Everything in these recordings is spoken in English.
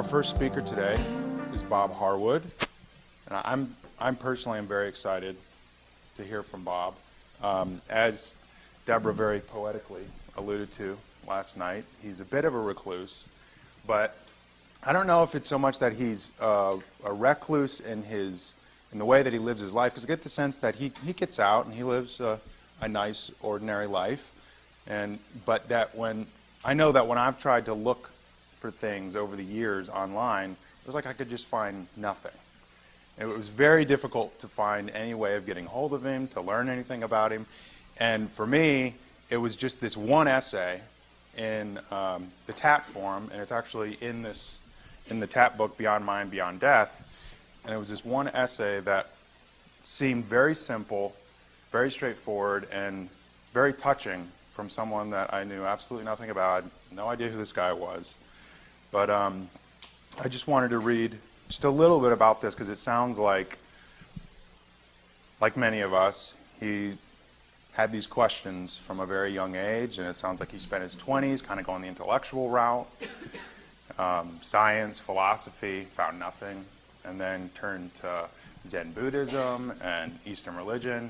first speaker today is Bob Harwood, and I'm personally very excited to hear from Bob. As Deborah very poetically alluded to last night, he's a bit of a recluse, but I don't know if it's so much that he's a recluse in the way that he lives his life, because I get the sense that he gets out and he lives a nice, ordinary life, but that I know that when I've tried to look for things over the years online, it was like I could just find nothing. It was very difficult to find any way of getting hold of him, to learn anything about him. And for me, it was just this one essay in the TAP form, and it's actually in the TAP book, Beyond Mind, Beyond Death. And it was this one essay that seemed very simple, very straightforward, and very touching from someone that I knew absolutely nothing about. I had no idea who this guy was. But I just wanted to read just a little bit about this, because it sounds like many of us, he had these questions from a very young age, and it sounds like he spent his 20s kind of going the intellectual route, science, philosophy, found nothing, and then turned to Zen Buddhism and Eastern religion,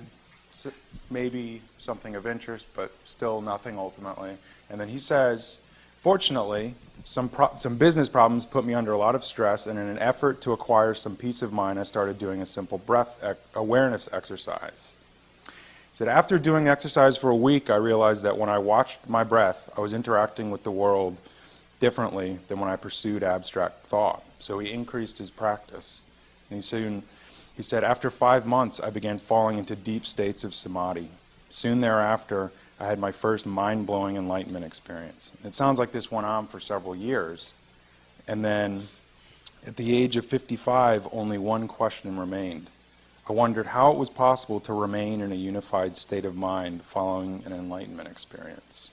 maybe something of interest, but still nothing ultimately. And then he says, fortunately, some business problems put me under a lot of stress, and in an effort to acquire some peace of mind, I started doing a simple breath awareness exercise. He said, after doing the exercise for a week, I realized that when I watched my breath, I was interacting with the world differently than when I pursued abstract thought. So he increased his practice. And he said, after 5 months, I began falling into deep states of samadhi. Soon thereafter, I had my first mind-blowing enlightenment experience. It sounds like this went on for several years. And then, at the age of 55, only one question remained. I wondered how it was possible to remain in a unified state of mind following an enlightenment experience.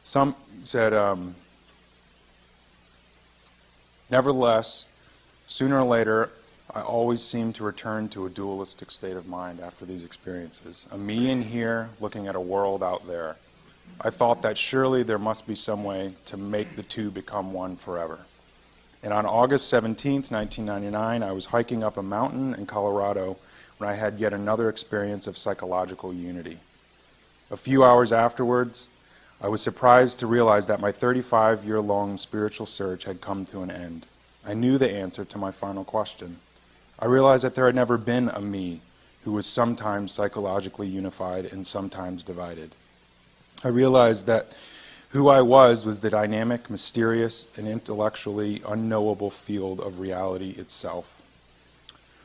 Some said, nevertheless, sooner or later, I always seem to return to a dualistic state of mind after these experiences. A me in here looking at a world out there. I thought that surely there must be some way to make the two become one forever. And on August 17th, 1999, I was hiking up a mountain in Colorado when I had yet another experience of psychological unity. A few hours afterwards, I was surprised to realize that my 35-year-long spiritual search had come to an end. I knew the answer to my final question. I realized that there had never been a me who was sometimes psychologically unified and sometimes divided. I realized that who I was the dynamic, mysterious, and intellectually unknowable field of reality itself.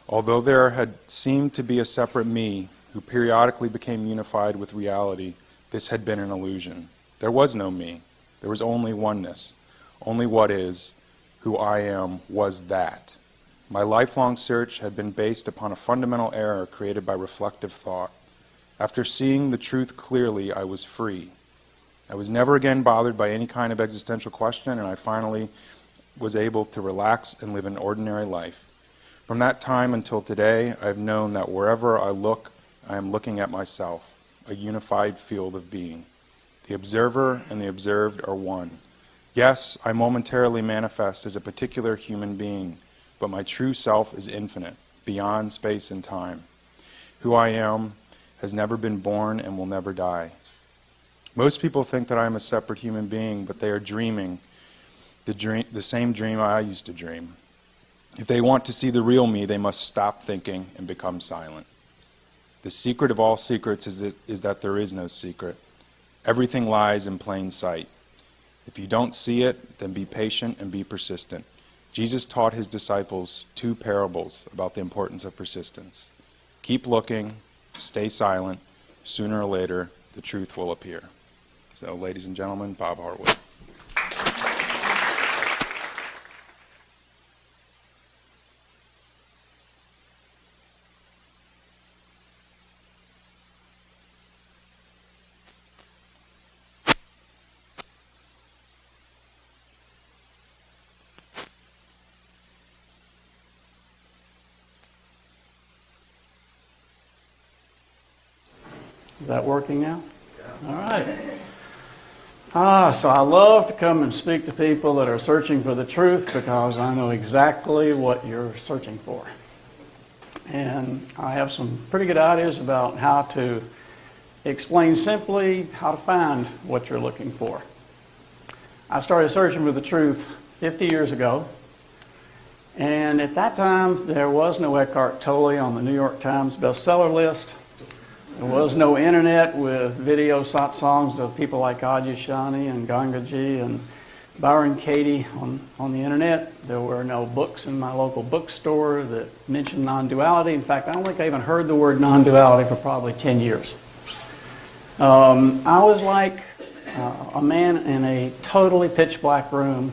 Although there had seemed to be a separate me who periodically became unified with reality, this had been an illusion. There was no me. There was only oneness. Only what is, who I am, was that. My lifelong search had been based upon a fundamental error created by reflective thought. After seeing the truth clearly, I was free. I was never again bothered by any kind of existential question, and I finally was able to relax and live an ordinary life. From that time until today, I have known that wherever I look, I am looking at myself, a unified field of being. The observer and the observed are one. Yes, I momentarily manifest as a particular human being, but my true self is infinite, beyond space and time. Who I am has never been born and will never die. Most people think that I am a separate human being, but they are dreaming the same dream I used to dream. If they want to see the real me, they must stop thinking and become silent. The secret of all secrets is that there is no secret. Everything lies in plain sight. If you don't see it, then be patient and be persistent. Jesus taught his disciples 2 parables about the importance of persistence. Keep looking, stay silent. Sooner or later, the truth will appear. So, ladies and gentlemen, Bob Harwood. Is that working now? Yeah. All right. So I love to come and speak to people that are searching for the truth because I know exactly what you're searching for. And I have some pretty good ideas about how to explain simply how to find what you're looking for. I started searching for the truth 50 years ago. And at that time, there was no Eckhart Tolle on the New York Times bestseller list. There was no internet with video songs of people like Adyashani and Gangaji and Byron Katie on the internet. There were no books in my local bookstore that mentioned non-duality. In fact, I don't think I even heard the word non-duality for probably 10 years. I was like a man in a totally pitch black room,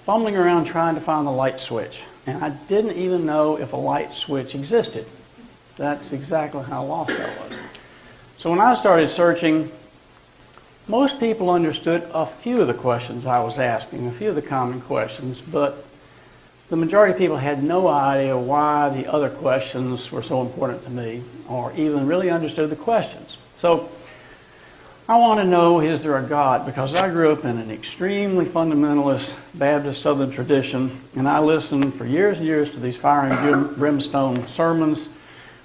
fumbling around trying to find the light switch. And I didn't even know if a light switch existed. That's exactly how lost I was. So when I started searching, most people understood a few of the questions I was asking, a few of the common questions, but the majority of people had no idea why the other questions were so important to me, or even really understood the questions. So I want to know, is there a God? Because I grew up in an extremely fundamentalist Baptist Southern tradition, and I listened for years and years to these fire and brimstone sermons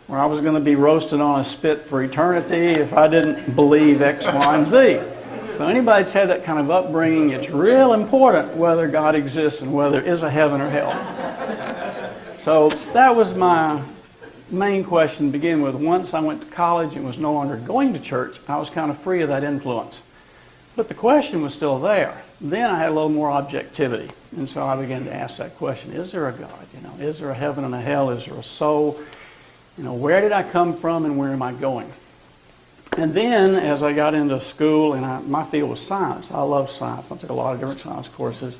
where I was going to be roasted on a spit for eternity if I didn't believe X, Y, and Z. So anybody that's had that kind of upbringing, it's real important whether God exists and whether there is a heaven or hell. So that was my main question to begin with. Once I went to college and was no longer going to church, I was kind of free of that influence. But the question was still there. Then I had a little more objectivity. And so I began to ask that question, is there a God? Is there a heaven and a hell? Is there a soul? Where did I come from and where am I going? And then as I got into school, and my field was science. I love science. I took a lot of different science courses.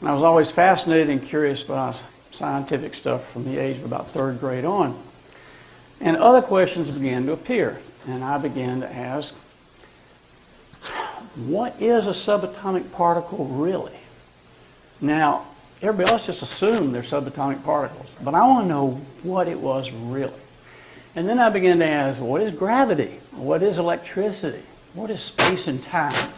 And I was always fascinated and curious about scientific stuff from the age of about third grade on. And other questions began to appear. And I began to ask, what is a subatomic particle really? Now, everybody else just assumed they're subatomic particles. But I want to know what it was really. And then I began to ask, what is gravity? What is electricity? What is space and time?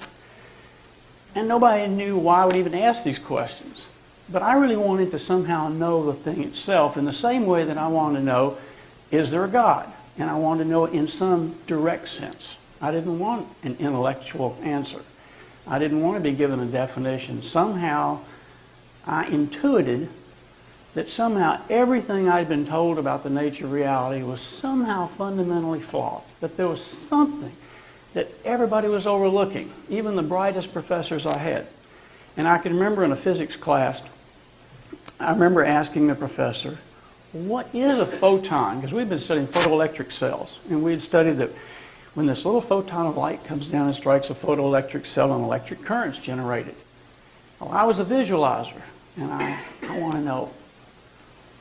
And nobody knew why I would even ask these questions. But I really wanted to somehow know the thing itself in the same way that I wanted to know, is there a God? And I wanted to know it in some direct sense. I didn't want an intellectual answer. I didn't want to be given a definition. Somehow I intuited that somehow everything I'd been told about the nature of reality was somehow fundamentally flawed. That there was something that everybody was overlooking, even the brightest professors I had. And I can remember in a physics class, I remember asking the professor, what is a photon? Because we'd been studying photoelectric cells, and we'd studied that when this little photon of light comes down and strikes a photoelectric cell, an electric current's generated. Well, I was a visualizer, and I want to know,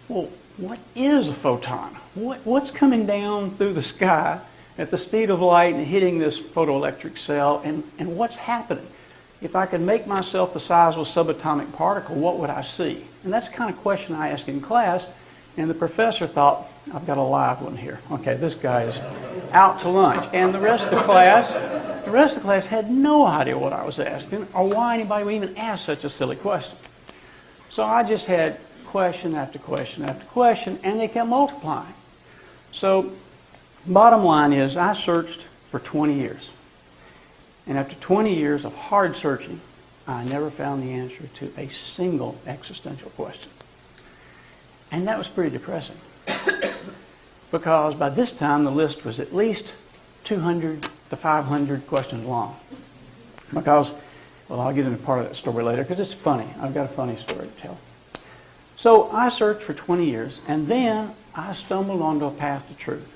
well, what is a photon? What's coming down through the sky at the speed of light and hitting this photoelectric cell, and what's happening? If I could make myself the size of a subatomic particle, what would I see? And that's the kind of question I asked in class, and the professor thought, I've got a live one here. Okay, this guy is out to lunch. And the rest of the class had no idea what I was asking or why anybody would even ask such a silly question. So I just had question after question after question, and they kept multiplying. So bottom line is I searched for 20 years. And after 20 years of hard searching, I never found the answer to a single existential question. And that was pretty depressing. Because by this time the list was at least 200 to 500 questions long. Because, well, I'll get into part of that story later because it's funny. I've got a funny story to tell. So I searched for 20 years, and then I stumbled onto a path to truth.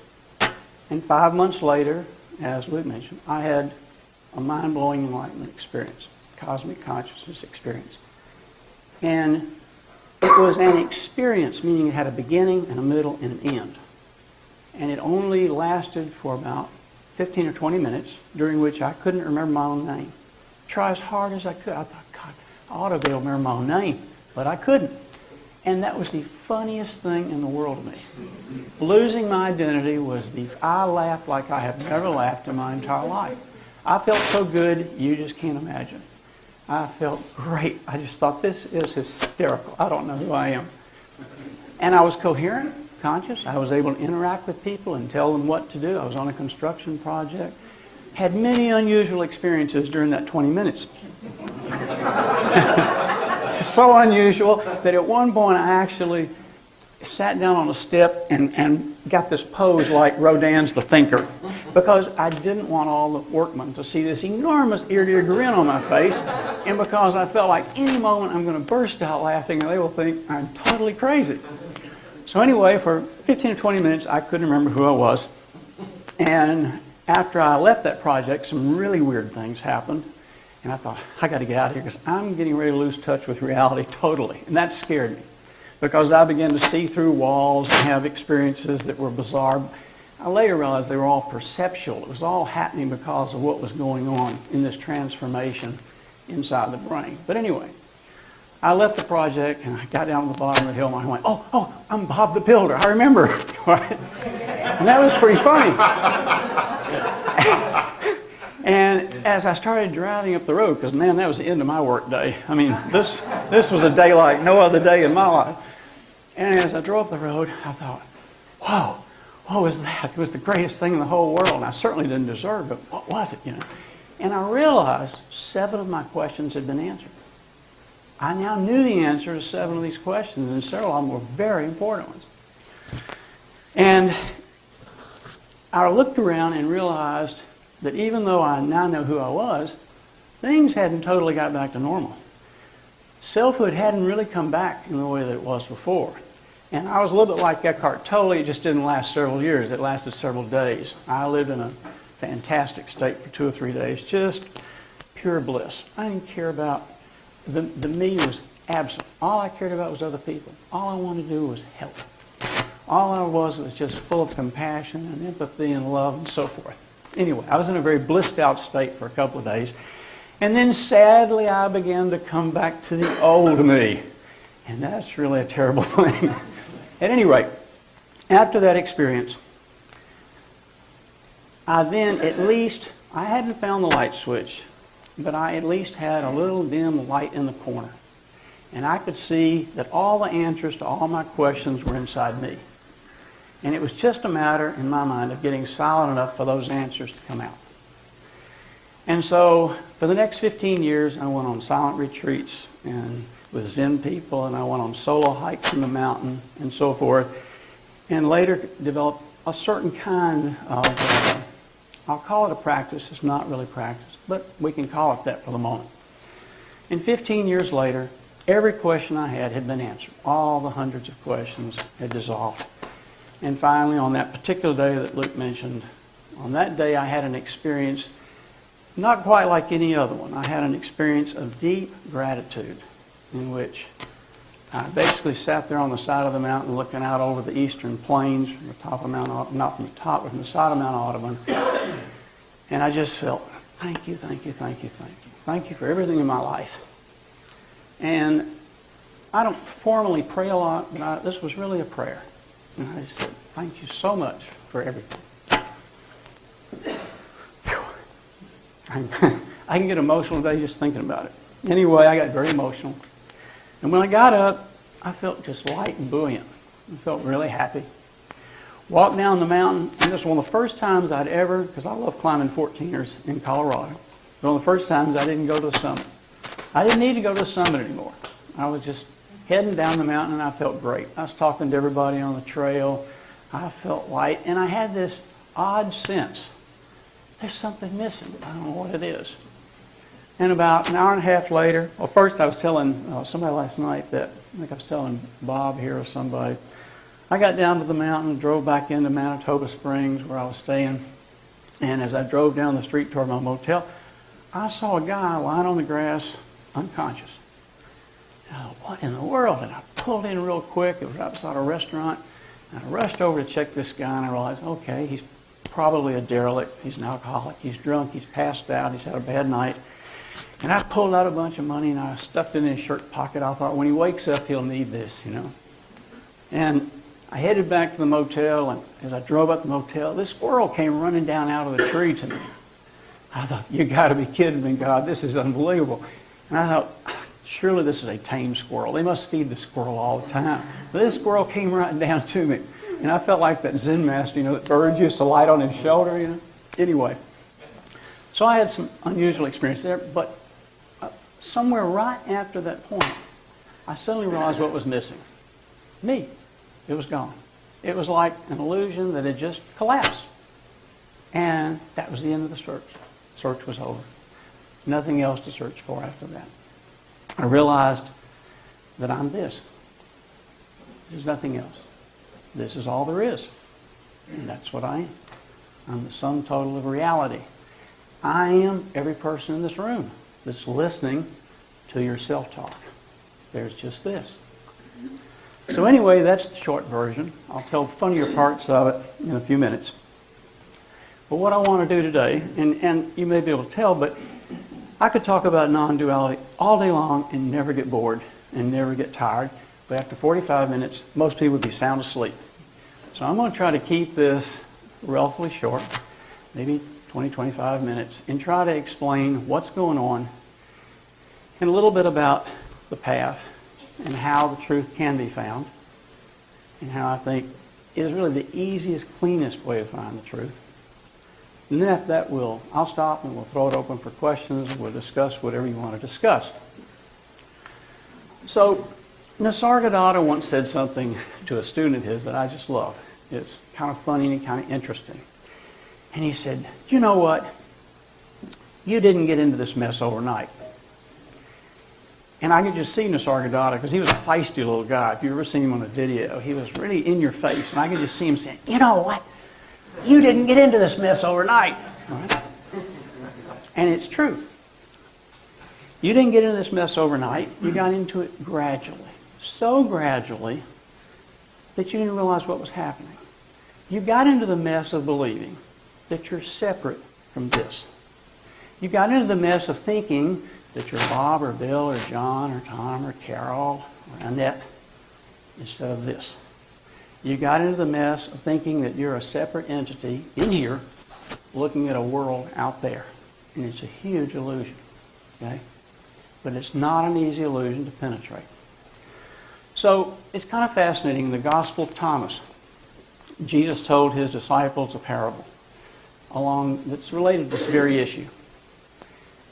And 5 months later, as Luke mentioned, I had a mind-blowing enlightenment experience, cosmic consciousness experience. And it was an experience, meaning it had a beginning and a middle and an end. And it only lasted for about 15 or 20 minutes, during which I couldn't remember my own name. Try as hard as I could. I thought, God, I ought to be able to remember my own name, but I couldn't. And that was the funniest thing in the world to me. Losing my identity I laughed like I have never laughed in my entire life. I felt so good, you just can't imagine. I felt great. I just thought, this is hysterical. I don't know who I am. And I was coherent, conscious. I was able to interact with people and tell them what to do. I was on a construction project. Had many unusual experiences during that 20 minutes. So unusual that at one point I actually sat down on a step and got this pose like Rodin's The Thinker, because I didn't want all the workmen to see this enormous ear-to-ear grin on my face, and because I felt like any moment I'm going to burst out laughing and they will think I'm totally crazy. So anyway, for 15 or 20 minutes I couldn't remember who I was, and after I left that project some really weird things happened. And I thought, I got to get out of here because I'm getting ready to lose touch with reality totally. And that scared me because I began to see through walls and have experiences that were bizarre. I later realized they were all perceptual. It was all happening because of what was going on in this transformation inside the brain. But anyway, I left the project and I got down to the bottom of the hill and I went, oh, I'm Bob the Builder. I remember. Right? And that was pretty funny. And as I started driving up the road, because man, that was the end of my work day. I mean, this was a day like no other day in my life. And as I drove up the road, I thought, whoa, what was that? It was the greatest thing in the whole world. And I certainly didn't deserve it. What was it, And I realized 7 of my questions had been answered. I now knew the answer to 7 of these questions, and several of them were very important ones. And I looked around and realized that even though I now know who I was, things hadn't totally got back to normal. Selfhood hadn't really come back in the way that it was before. And I was a little bit like Eckhart Tolle. It just didn't last several years. It lasted several days. I lived in a fantastic state for 2 or 3 days, just pure bliss. I didn't care about, the me was absent. All I cared about was other people. All I wanted to do was help. All I was just full of compassion and empathy and love and so forth. Anyway, I was in a very blissed out state for a couple of days. And then sadly, I began to come back to the old me. And that's really a terrible thing. At any rate, after that experience, I hadn't found the light switch, but I at least had a little dim light in the corner. And I could see that all the answers to all my questions were inside me. And it was just a matter, in my mind, of getting silent enough for those answers to come out. And so, for the next 15 years, I went on silent retreats and with Zen people, and I went on solo hikes in the mountain and so forth, and later developed a certain kind of, I'll call it a practice. It's not really practice, but we can call it that for the moment. And 15 years later, every question I had been answered. All the hundreds of questions had dissolved. And finally, on that particular day that Luke mentioned, on that day I had an experience not quite like any other one. I had an experience of deep gratitude in which I basically sat there on the side of the mountain looking out over the eastern plains from the top of Mount, not from the top, but from the side of Mount Audubon. And I just felt, thank you, thank you, thank you, thank you. Thank you for everything in my life. And I don't formally pray a lot, but this was really a prayer. And I said, thank you so much for everything. I can get emotional today just thinking about it. Anyway, I got very emotional. And when I got up, I felt just light and buoyant. I felt really happy. Walked down the mountain, and this was one of the first times I'd ever, because I love climbing 14ers in Colorado, one of the first times I didn't go to the summit. I didn't need to go to the summit anymore. I was just heading down the mountain, and I felt great. I was talking to everybody on the trail. I felt light, and I had this odd sense. There's something missing. I don't know what it is. And about an hour and a half later, well, first I was telling somebody last night that, I think I was telling Bob here or somebody, I got down to the mountain, drove back into Manitoba Springs where I was staying, and as I drove down the street toward my motel, I saw a guy lying on the grass, unconscious. I thought, what in the world? And I pulled in real quick. It was right beside a restaurant. And I rushed over to check this guy, and I realized, okay, he's probably a derelict. He's an alcoholic. He's drunk. He's passed out. He's had a bad night. And I pulled out a bunch of money and I stuffed it in his shirt pocket. I thought, when he wakes up, he'll need this, you know. And I headed back to the motel, and as I drove up the motel, this squirrel came running down out of the tree to me. I thought, you got to be kidding me, God, this is unbelievable. And I thought, surely this is a tame squirrel. They must feed the squirrel all the time. But this squirrel came right down to me. And I felt like that Zen master, you know, that birds used to light on his shoulder, you know. Anyway, so I had some unusual experience there, but somewhere right after that point, I suddenly realized what was missing. Me. It was gone. It was like an illusion that had just collapsed. And that was the end of the search. The search was over. Nothing else to search for after that. I realized that I'm this. There's nothing else. This is all there is. And that's what I am. I'm the sum total of reality. I am every person in this room that's listening to your self-talk. There's just this. So anyway, that's the short version. I'll tell funnier parts of it in a few minutes. But what I want to do today, and you may be able to tell, but I could talk about non-duality all day long and never get bored and never get tired. But after 45 minutes, most people would be sound asleep. So I'm going to try to keep this relatively short, maybe 20, 25 minutes, and try to explain what's going on and a little bit about the path and how the truth can be found and how I think is really the easiest, cleanest way to find the truth. And then after that, I'll stop and we'll throw it open for questions and we'll discuss whatever you want to discuss. So Nisargadatta once said something to a student of his that I just love. It's kind of funny and kind of interesting. And he said, you know what? You didn't get into this mess overnight. And I could just see Nisargadatta, because he was a feisty little guy. If you've ever seen him on a video, he was really in your face. And I could just see him saying, you know what? You didn't get into this mess overnight. Right? And it's true. You didn't get into this mess overnight. You got into it gradually. So gradually that you didn't realize what was happening. You got into the mess of believing that you're separate from this. You got into the mess of thinking that you're Bob or Bill or John or Tom or Carol or Annette instead of this. You got into the mess of thinking that you're a separate entity in here looking at a world out there. And it's a huge illusion. Okay? But it's not an easy illusion to penetrate. So it's kind of fascinating. In the Gospel of Thomas, Jesus told his disciples a parable that's related to this very issue.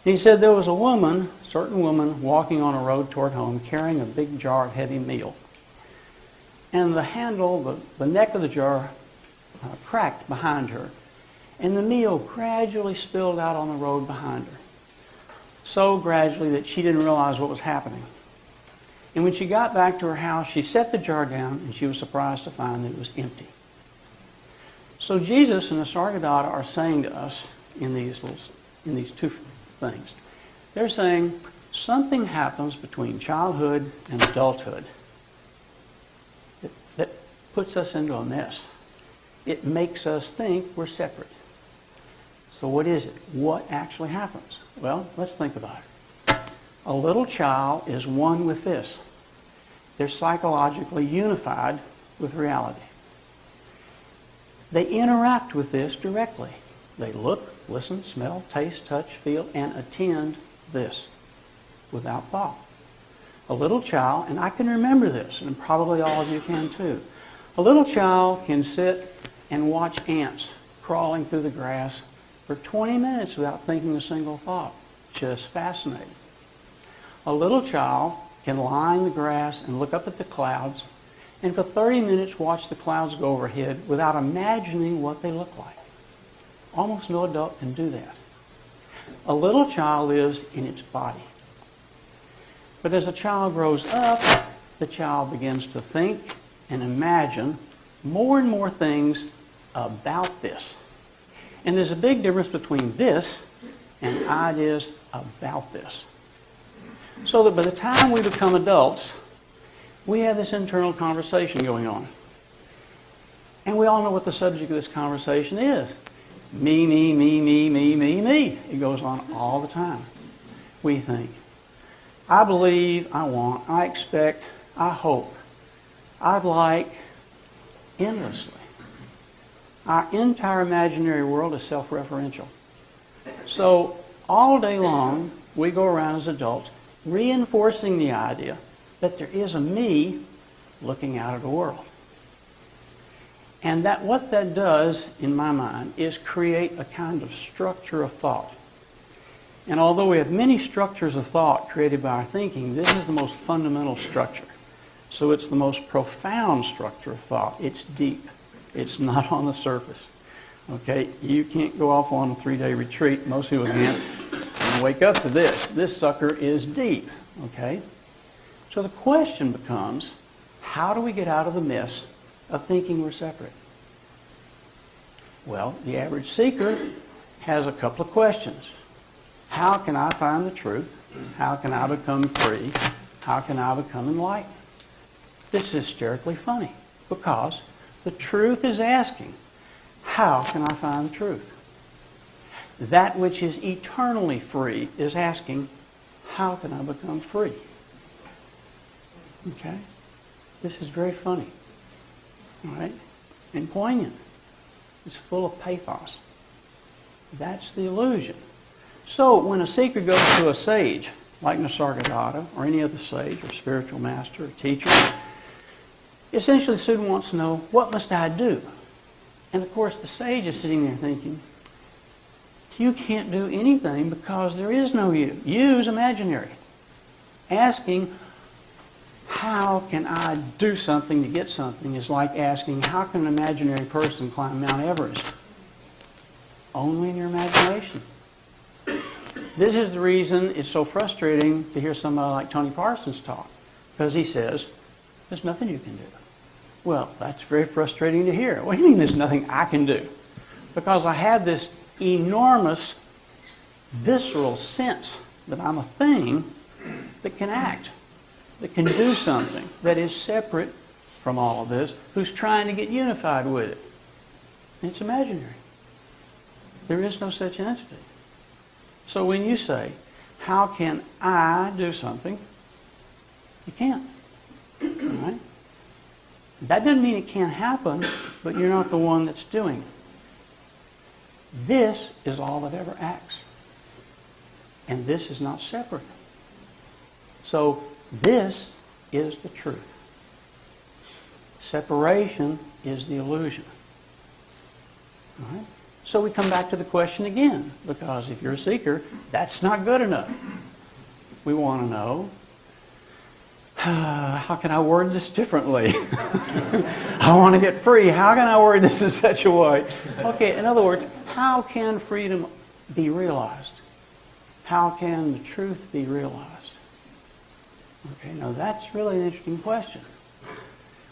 He said there was a certain woman walking on a road toward home carrying a big jar of heavy meal. And the handle, the neck of the jar cracked behind her. And the meal gradually spilled out on the road behind her. So gradually that she didn't realize what was happening. And when she got back to her house, she set the jar down and she was surprised to find that it was empty. So Jesus and Nisargadatta are saying to us in these two things. They're saying something happens between childhood and adulthood that puts us into a mess. It makes us think we're separate. So what is it? What actually happens? Well, let's think about it. A little child is one with this. They're psychologically unified with reality. They interact with this directly. They look, listen, smell, taste, touch, feel, and attend this without thought. A little child, and I can remember this, and probably all of you can too. A little child can sit and watch ants crawling through the grass for 20 minutes without thinking a single thought. Just fascinating. A little child can lie in the grass and look up at the clouds and for 30 minutes watch the clouds go overhead without imagining what they look like. Almost no adult can do that. A little child lives in its body. But as a child grows up, the child begins to think and imagine more and more things about this. And there's a big difference between this and ideas about this. So that by the time we become adults, we have this internal conversation going on. And we all know what the subject of this conversation is. Me, me, me, me, me, me, me. It goes on all the time. we think. I believe, I want, I expect, I hope, I'd like, endlessly. Our entire imaginary world is self-referential. So all day long, we go around as adults reinforcing the idea that there is a me looking out at the world. And that what that does, in my mind, is create a kind of structure of thought. And although we have many structures of thought created by our thinking, this is the most fundamental structure. So it's the most profound structure of thought. It's deep. It's not on the surface. Okay? You can't go off on a 3-day retreat. Most people can't. And wake up to this. This sucker is deep. Okay? So the question becomes, how do we get out of the mess of thinking we're separate? Well, the average seeker has a couple of questions. How can I find the truth? How can I become free? How can I become enlightened? This is hysterically funny because the truth is asking, how can I find the truth? That which is eternally free is asking, how can I become free? Okay? This is very funny. All right? And poignant. It's full of pathos. That's the illusion. So when a seeker goes to a sage, like Nisargadatta, or any other sage, or spiritual master, or teacher, essentially the student wants to know, what must I do? And of course the sage is sitting there thinking, you can't do anything because there is no you. You is imaginary. Asking, how can I do something to get something is like asking, how can an imaginary person climb Mount Everest? Only in your imagination. This is the reason it's so frustrating to hear somebody like Tony Parsons talk, because he says, there's nothing you can do. Well, that's very frustrating to hear. What do you mean there's nothing I can do? Because I have this enormous, visceral sense that I'm a thing that can act, that can do something, that is separate from all of this, who's trying to get unified with it. And it's imaginary. There is no such entity. So when you say, how can I do something? You can't. All right? That doesn't mean it can't happen, but you're not the one that's doing it. This is all that ever acts. And this is not separate. So this is the truth. Separation is the illusion. All right? So we come back to the question again, because if you're a seeker, that's not good enough. We want to know, how can I word this differently? I want to get free. How can I word this in such a way? Okay, in other words, how can freedom be realized? How can the truth be realized? Okay, now that's really an interesting question.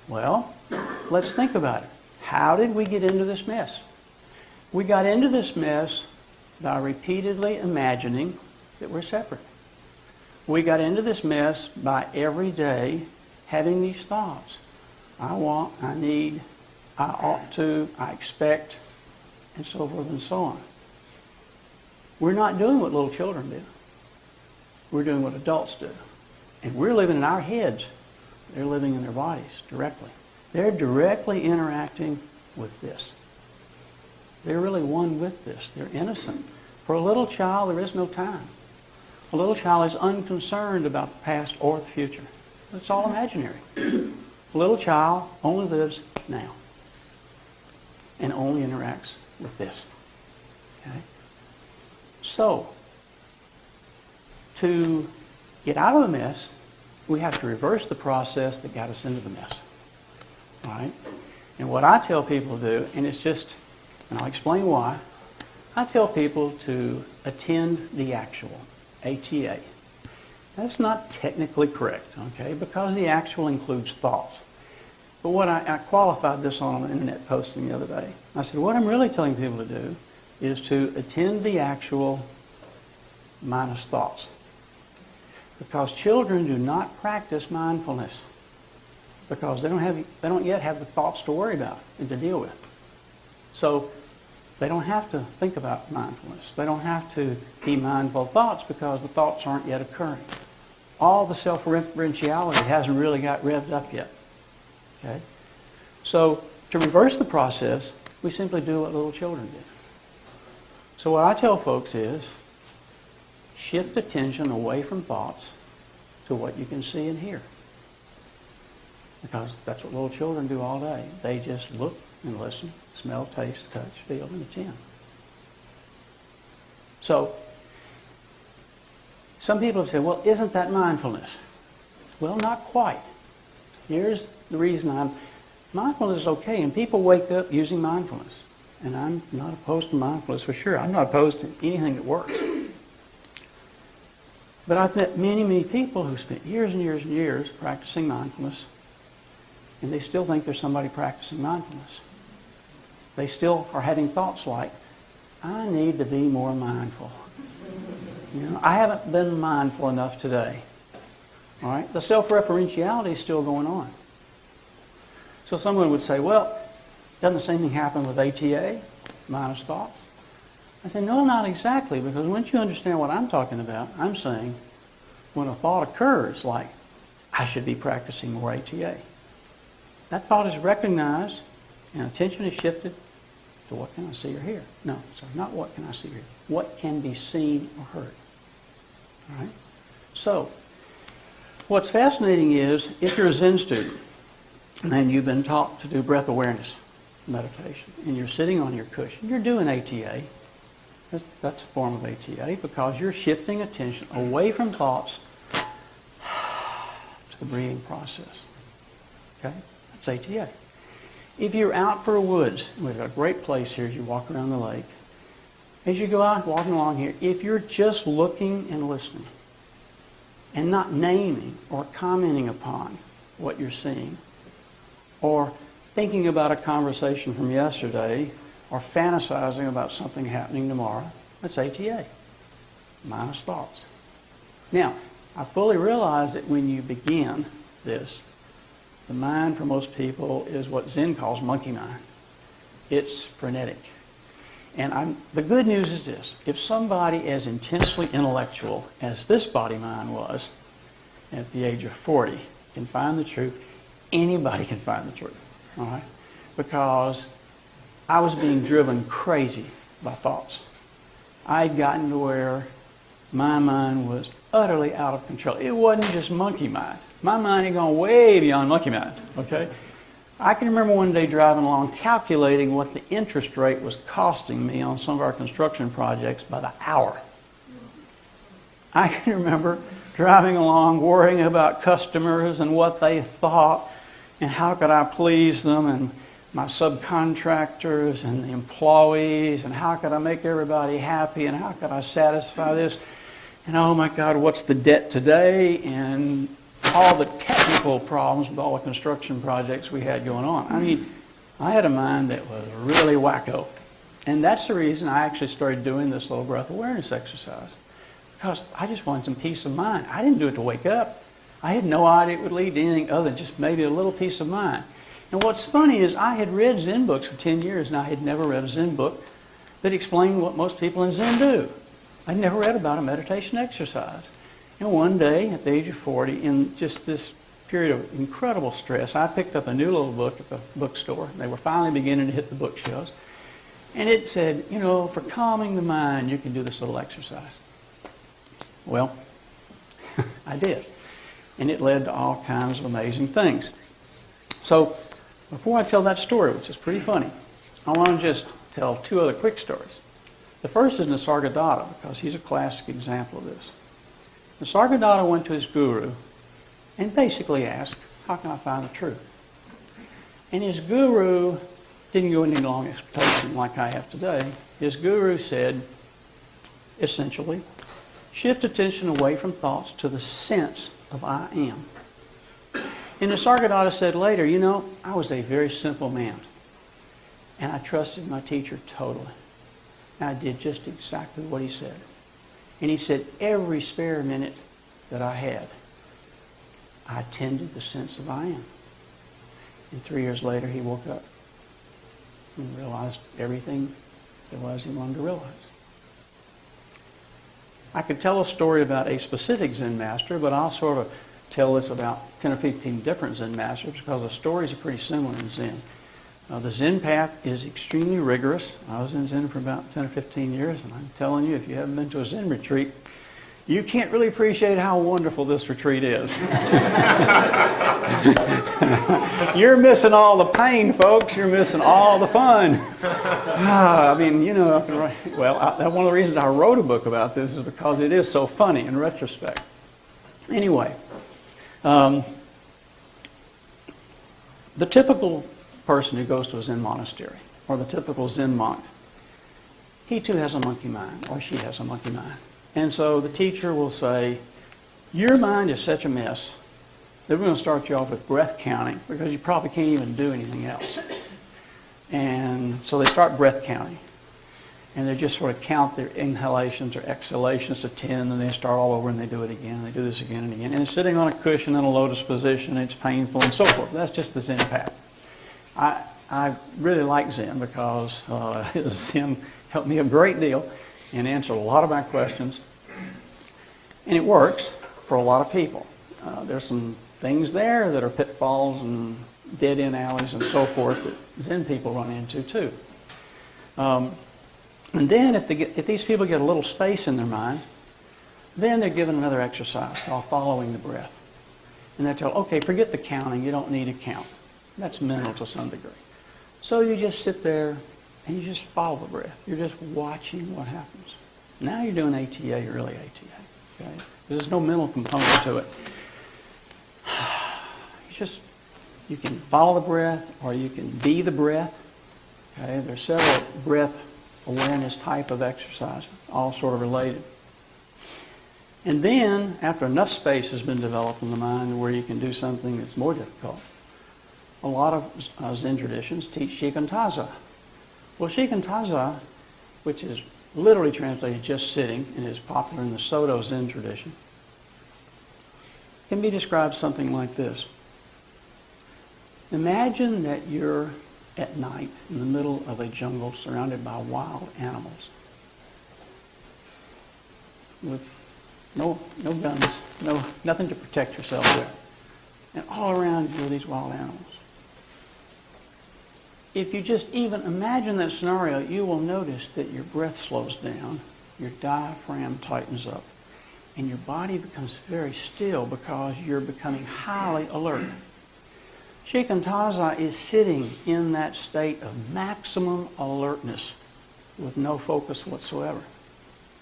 Well, let's think about it. How did we get into this mess? We got into this mess by repeatedly imagining that we're separate. We got into this mess by every day having these thoughts. I want, I need, I ought to, I expect, and so forth and so on. We're not doing what little children do. We're doing what adults do. And we're living in our heads. They're living in their bodies directly. They're directly interacting with this. They're really one with this. They're innocent. For a little child, there is no time. A little child is unconcerned about the past or the future. It's all imaginary. A little child only lives now and only interacts with this. Okay? So, to get out of the mess, we have to reverse the process that got us into the mess. All right? And what I tell people to do, and it's just, and I'll explain why, I tell people to attend the actual, ATA. That's not technically correct, okay, because the actual includes thoughts. But what I qualified this on an internet posting the other day. I said, what I'm really telling people to do is to attend the actual minus thoughts. Because children do not practice mindfulness. Because they don't yet have the thoughts to worry about and to deal with. So They don't have to think about mindfulness. They don't have to be mindful of thoughts because the thoughts aren't yet occurring. All the self-referentiality hasn't really got revved up yet. Okay? So to reverse the process, we simply do what little children do. So what I tell folks is, shift attention away from thoughts to what you can see and hear. Because that's what little children do all day. They just look and listen, smell, taste, touch, feel, and attend. So, some people have said, well, isn't that mindfulness? Well, not quite. Here's the reason mindfulness is okay, and people wake up using mindfulness. And I'm not opposed to mindfulness for sure. I'm not opposed to anything that works. But I've met many, many people who spent years and years and years practicing mindfulness, and they still think there's somebody practicing mindfulness. They still are having thoughts like, I need to be more mindful. I haven't been mindful enough today. All right? The self-referentiality is still going on. So someone would say, well, doesn't the same thing happen with ATA, minus thoughts? I say, no, not exactly, because once you understand what I'm talking about, I'm saying when a thought occurs, like, I should be practicing more ATA, that thought is recognized and attention is shifted to what can I see or hear? No, sorry, not what can I see or hear. What can be seen or heard? All right? So, what's fascinating is, if you're a Zen student, and you've been taught to do breath awareness meditation, and you're sitting on your cushion, you're doing ATA. That's a form of ATA because you're shifting attention away from thoughts to the breathing process. Okay? That's ATA. If you're out for a woods, we've got a great place here as you walk around the lake. As you go out walking along here, if you're just looking and listening and not naming or commenting upon what you're seeing or thinking about a conversation from yesterday or fantasizing about something happening tomorrow, that's ATA, minus thoughts. Now, I fully realize that when you begin this, the mind for most people is what Zen calls monkey mind. It's frenetic. And the good news is this. If somebody as intensely intellectual as this body mind was at the age of 40 can find the truth, anybody can find the truth. All right? Because I was being driven crazy by thoughts. I'd gotten to where my mind was utterly out of control. It wasn't just monkey mind. My mind had gone way beyond monkey mind, okay? I can remember one day driving along calculating what the interest rate was costing me on some of our construction projects by the hour. I can remember driving along worrying about customers and what they thought and how could I please them and my subcontractors and the employees and how could I make everybody happy and how could I satisfy this. And oh my God, what's the debt today? And all the technical problems with all the construction projects we had going on. I mean, I had a mind that was really wacko. And that's the reason I actually started doing this little breath awareness exercise. Because I just wanted some peace of mind. I didn't do it to wake up. I had no idea it would lead to anything other than just maybe a little peace of mind. And what's funny is I had read Zen books for 10 years and I had never read a Zen book that explained what most people in Zen do. I'd never read about a meditation exercise. And one day, at the age of 40, in just this period of incredible stress, I picked up a new little book at the bookstore. They were finally beginning to hit the bookshelves. And it said, you know, for calming the mind, you can do this little exercise. Well, I did. And it led to all kinds of amazing things. So, before I tell that story, which is pretty funny, I want to just tell two other quick stories. The first is Nisargadatta, because he's a classic example of this. Nisargadatta went to his guru and basically asked, how can I find the truth? And his guru didn't go into any long explanation like I have today. His guru said, essentially, shift attention away from thoughts to the sense of I am. And Nisargadatta said later, you know, I was a very simple man. And I trusted my teacher totally. And I did just exactly what he said. And he said, every spare minute that I had, I tended the sense of I am. And 3 years later, he woke up and realized everything There was he wanted to realize. I could tell a story about a specific Zen master, but I'll sort of tell this about 10 or 15 different Zen masters because the stories are pretty similar in Zen. The Zen path is extremely rigorous. I was in Zen for about 10 or 15 years, and I'm telling you, if you haven't been to a Zen retreat, you can't really appreciate how wonderful this retreat is. You're missing all the pain, folks. You're missing all the fun. I mean, you know, that's one of the reasons I wrote a book about this is because it is so funny in retrospect. Anyway, the typical person who goes to a Zen monastery, or the typical Zen monk, he too has a monkey mind, or she has a monkey mind. And so the teacher will say, your mind is such a mess that we're going to start you off with breath counting because you probably can't even do anything else. And so they start breath counting. And they just sort of count their inhalations or exhalations to 10, and they start all over and they do it again, and they do this again and again. And they're sitting on a cushion in a lotus position, and it's painful and so forth. That's just the Zen path. I really like Zen because Zen helped me a great deal and answered a lot of my questions. And it works for a lot of people. There's some things there that are pitfalls and dead-end alleys and so forth that Zen people run into too. And then if these people get a little space in their mind, then they're given another exercise called following the breath. And they're told, okay, forget the counting. You don't need to count. That's mental to some degree. So you just sit there and you just follow the breath. You're just watching what happens. Now you're doing ATA, really ATA. Okay? There's no mental component to it. You can follow the breath or you can be the breath. Okay? There's several breath awareness type of exercises, all sort of related. And then, after enough space has been developed in the mind where you can do something that's more difficult, a lot of Zen traditions teach shikantaza. Well, shikantaza, which is literally translated just sitting and is popular in the Soto Zen tradition, can be described something like this. Imagine that you're at night in the middle of a jungle surrounded by wild animals with no guns, nothing to protect yourself with. And all around you are these wild animals. If you just even imagine that scenario, you will notice that your breath slows down, your diaphragm tightens up, and your body becomes very still because you're becoming highly alert. Shikantaza is sitting in that state of maximum alertness with no focus whatsoever.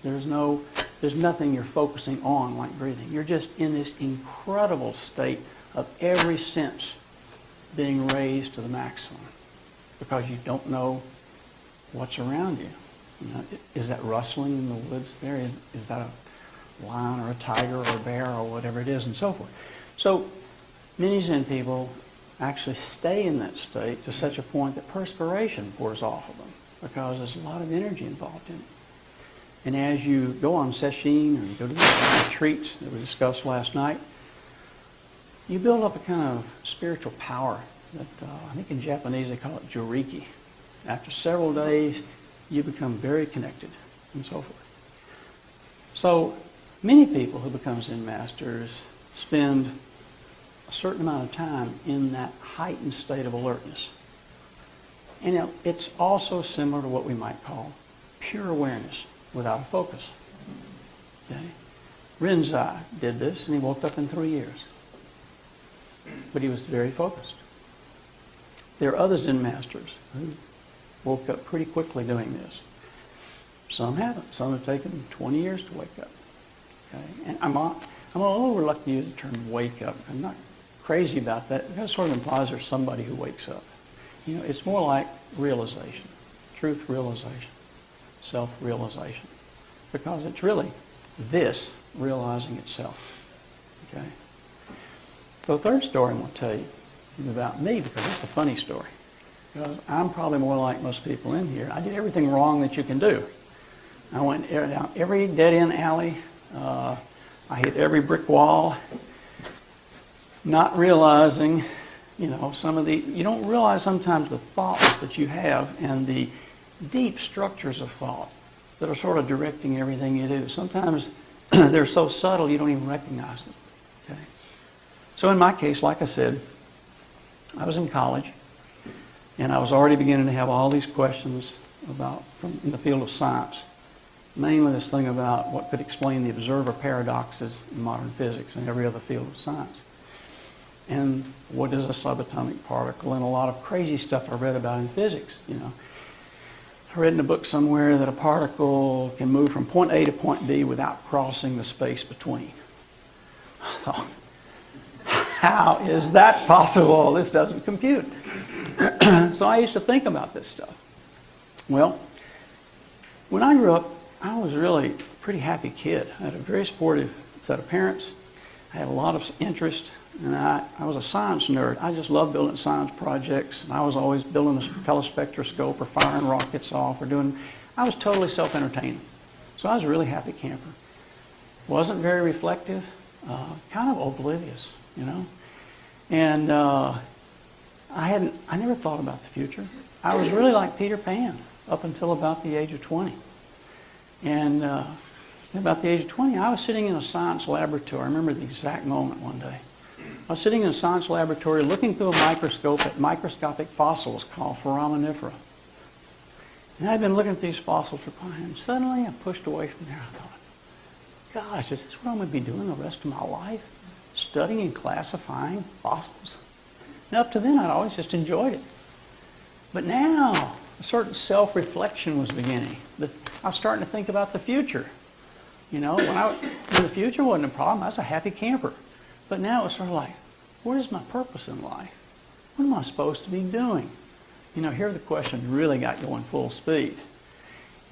There's nothing you're focusing on like breathing. You're just in this incredible state of every sense being raised to the maximum because you don't know what's around you. You know, is that rustling in the woods there? Is that a lion or a tiger or a bear or whatever it is and so forth? So many Zen people actually stay in that state to such a point that perspiration pours off of them because there's a lot of energy involved in it. And as you go on sesshin and go to the retreats that we discussed last night, you build up a kind of spiritual power that I think in Japanese they call it joriki. After several days, you become very connected and so forth. So many people who become Zen masters spend a certain amount of time in that heightened state of alertness. And it's also similar to what we might call pure awareness without a focus. Okay? Rinzai did this and he woke up in 3 years. But he was very focused. There are other Zen masters who woke up pretty quickly doing this. Some haven't. Some have taken 20 years to wake up. Okay? And I'm a little reluctant to use the term wake up. I'm not crazy about that. That sort of implies there's somebody who wakes up. You know, it's more like realization, truth realization, self-realization. Because it's really this realizing itself. Okay? So the third story I'm going to tell you is about me because it's a funny story. Because I'm probably more like most people in here. I did everything wrong that you can do. I went down every dead-end alley. I hit every brick wall. Not realizing, you know, you don't realize sometimes the thoughts that you have and the deep structures of thought that are sort of directing everything you do. Sometimes they're so subtle you don't even recognize them. Okay? So in my case, like I said, I was in college, and I was already beginning to have all these questions in the field of science. Mainly this thing about what could explain the observer paradoxes in modern physics and every other field of science. And what is a subatomic particle, and a lot of crazy stuff I read about in physics, I read in a book somewhere that a particle can move from point A to point B without crossing the space between. I thought, how is that possible? This doesn't compute. So I used to think about this stuff. Well, when I grew up, I was really a pretty happy kid. I had a very supportive set of parents. I had a lot of interest, and I was a science nerd. I just loved building science projects, and I was always building a telespectroscope or firing rockets off I was totally self-entertaining. So I was a really happy camper. Wasn't very reflective, kind of oblivious, And I never thought about the future. I was really like Peter Pan up until about the age of 20. And about the age of 20, I was sitting in a science laboratory. I remember the exact moment one day. I was sitting in a science laboratory looking through a microscope at microscopic fossils called foraminifera. And I'd been looking at these fossils for time, and suddenly I pushed away from there. I thought, gosh, is this what I'm going to be doing the rest of my life? Studying and classifying fossils? And up to then, I'd always just enjoyed it. But now, a certain self-reflection was beginning. I was starting to think about the future. When the future wasn't a problem, I was a happy camper. But now it was sort of like, what is my purpose in life? What am I supposed to be doing? Here the questions really got going full speed.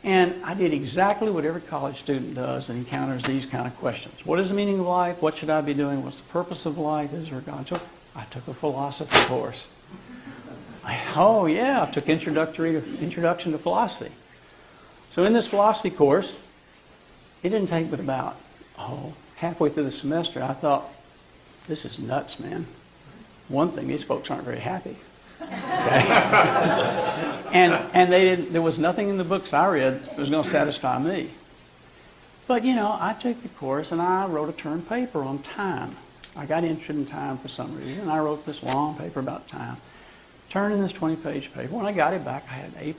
And I did exactly what every college student does that encounters these kind of questions. What is the meaning of life? What should I be doing? What's the purpose of life? Is there a God? So I took a philosophy course. I took Introduction to Philosophy. So in this philosophy course, it didn't take but about, halfway through the semester, I thought, this is nuts, man. One thing, these folks aren't very happy. Okay? and there was nothing in the books I read that was going to satisfy me. But, I took the course and I wrote a term paper on time. I got interested in time for some reason, and I wrote this long paper about time. Turned in this 20-page paper. When I got it back, I had an A+.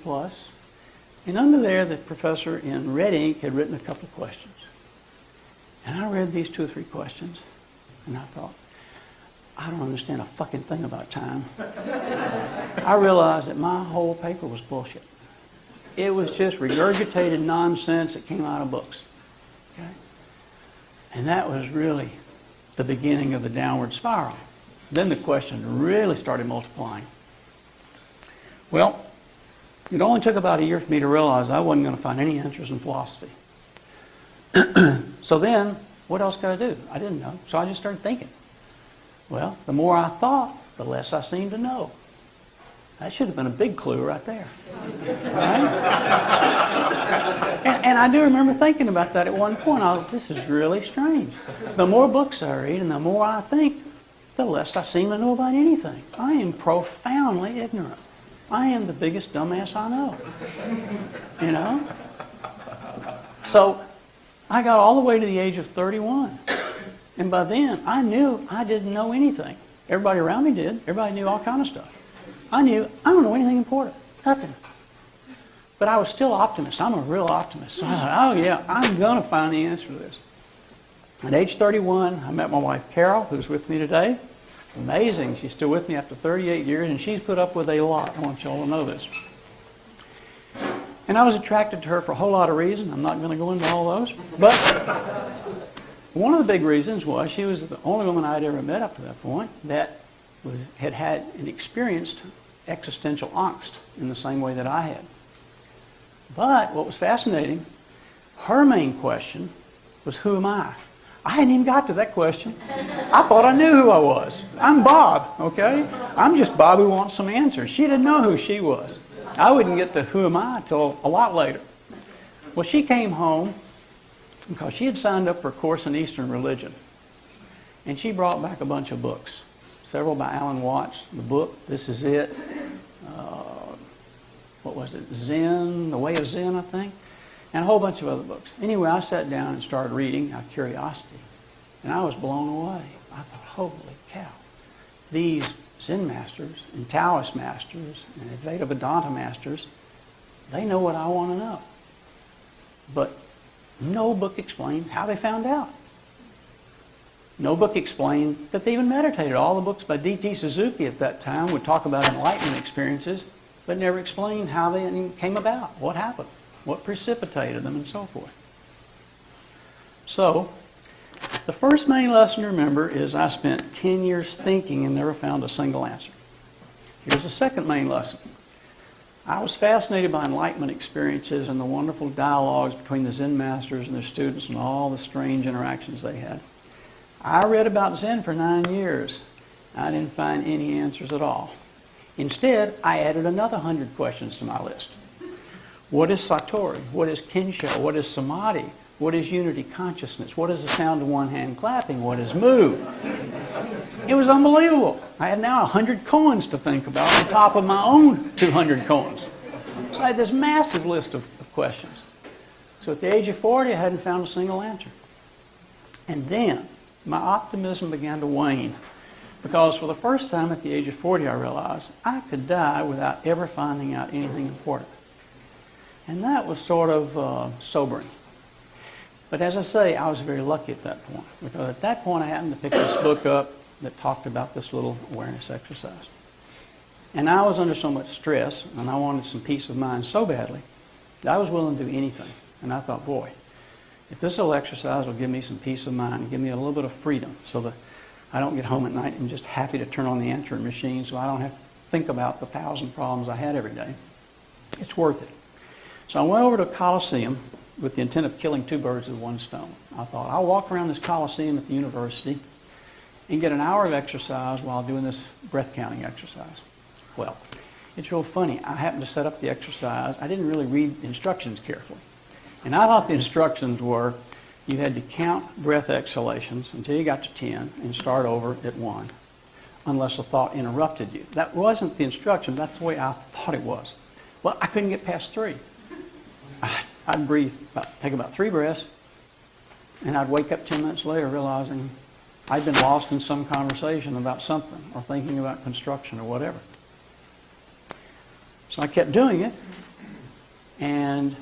And under there, the professor in red ink had written a couple of questions. And I read these 2 or 3 questions, and I thought, I don't understand a fucking thing about time. I realized that my whole paper was bullshit. It was just regurgitated nonsense that came out of books. Okay? And that was really the beginning of the downward spiral. Then the questions really started multiplying. Well, it only took about a year for me to realize I wasn't going to find any answers in philosophy. So then, what else could I do? I didn't know. So I just started thinking. Well, the more I thought, the less I seemed to know. That should have been a big clue right there. Right? And I do remember thinking about that at one point. I thought, this is really strange. The more books I read and the more I think, the less I seem to know about anything. I am profoundly ignorant. I am the biggest dumbass I know. So I got all the way to the age of 31. And by then, I knew I didn't know anything. Everybody around me did. Everybody knew all kind of stuff. I knew I don't know anything important. Nothing. But I was still optimist. I'm a real optimist. So I thought, I'm going to find the answer to this. At age 31, I met my wife, Carol, who's with me today. Amazing. She's still with me after 38 years, and she's put up with a lot. I want you all to know this. And I was attracted to her for a whole lot of reasons. I'm not going to go into all those. But one of the big reasons was she was the only woman I'd ever met up to that point that had and experienced existential angst in the same way that I had. But what was fascinating, her main question was, who am I? I hadn't even got to that question. I thought I knew who I was. I'm Bob, okay? I'm just Bob who wants some answers. She didn't know who she was. I wouldn't get to who am I until a lot later. Well, she came home because she had signed up for a course in Eastern religion. And she brought back a bunch of books. Several by Alan Watts. The book, This Is It. what was it, Zen, The Way of Zen, I think, and a whole bunch of other books. Anyway, I sat down and started reading out of curiosity, and I was blown away. I thought, holy cow, these Zen masters and Taoist masters and Advaita Vedanta masters, they know what I want to know. But no book explained how they found out. No book explained that they even meditated. All the books by D.T. Suzuki at that time would talk about enlightenment experiences, but never explained how they came about, what happened, what precipitated them, and so forth. So, the first main lesson to remember is I spent 10 years thinking and never found a single answer. Here's the second main lesson. I was fascinated by enlightenment experiences and the wonderful dialogues between the Zen masters and their students and all the strange interactions they had. I read about Zen for 9 years. I didn't find any answers at all. Instead, I added another 100 questions to my list. What is Satori? What is Kensho? What is Samadhi? What is unity consciousness? What is the sound of one hand clapping? What is Mu? It was unbelievable. I had now 100 koans to think about on top of my own 200 koans. So I had this massive list of questions. So at the age of 40, I hadn't found a single answer. And then my optimism began to wane, because for the first time at the age of 40, I realized I could die without ever finding out anything important. And that was sort of sobering. But as I say, I was very lucky at that point, because at that point I happened to pick this book up that talked about this little awareness exercise. And I was under so much stress, and I wanted some peace of mind so badly, that I was willing to do anything. And I thought, boy, if this little exercise will give me some peace of mind and give me a little bit of freedom so that I don't get home at night and just happy to turn on the answering machine so I don't have to think about the 1,000 problems I had every day, it's worth it. So I went over to a Coliseum with the intent of killing 2 birds with 1 stone. I thought, I'll walk around this Coliseum at the university and get an hour of exercise while doing this breath counting exercise. Well, it's real funny. I happened to set up the exercise. I didn't really read the instructions carefully. And I thought the instructions were you had to count breath exhalations until you got to 10 and start over at 1, unless a thought interrupted you. That wasn't the instruction. That's the way I thought it was. Well, I couldn't get past 3. I'd breathe, take about 3 breaths, and I'd wake up 10 minutes later realizing I'd been lost in some conversation about something or thinking about construction or whatever. So I kept doing it, and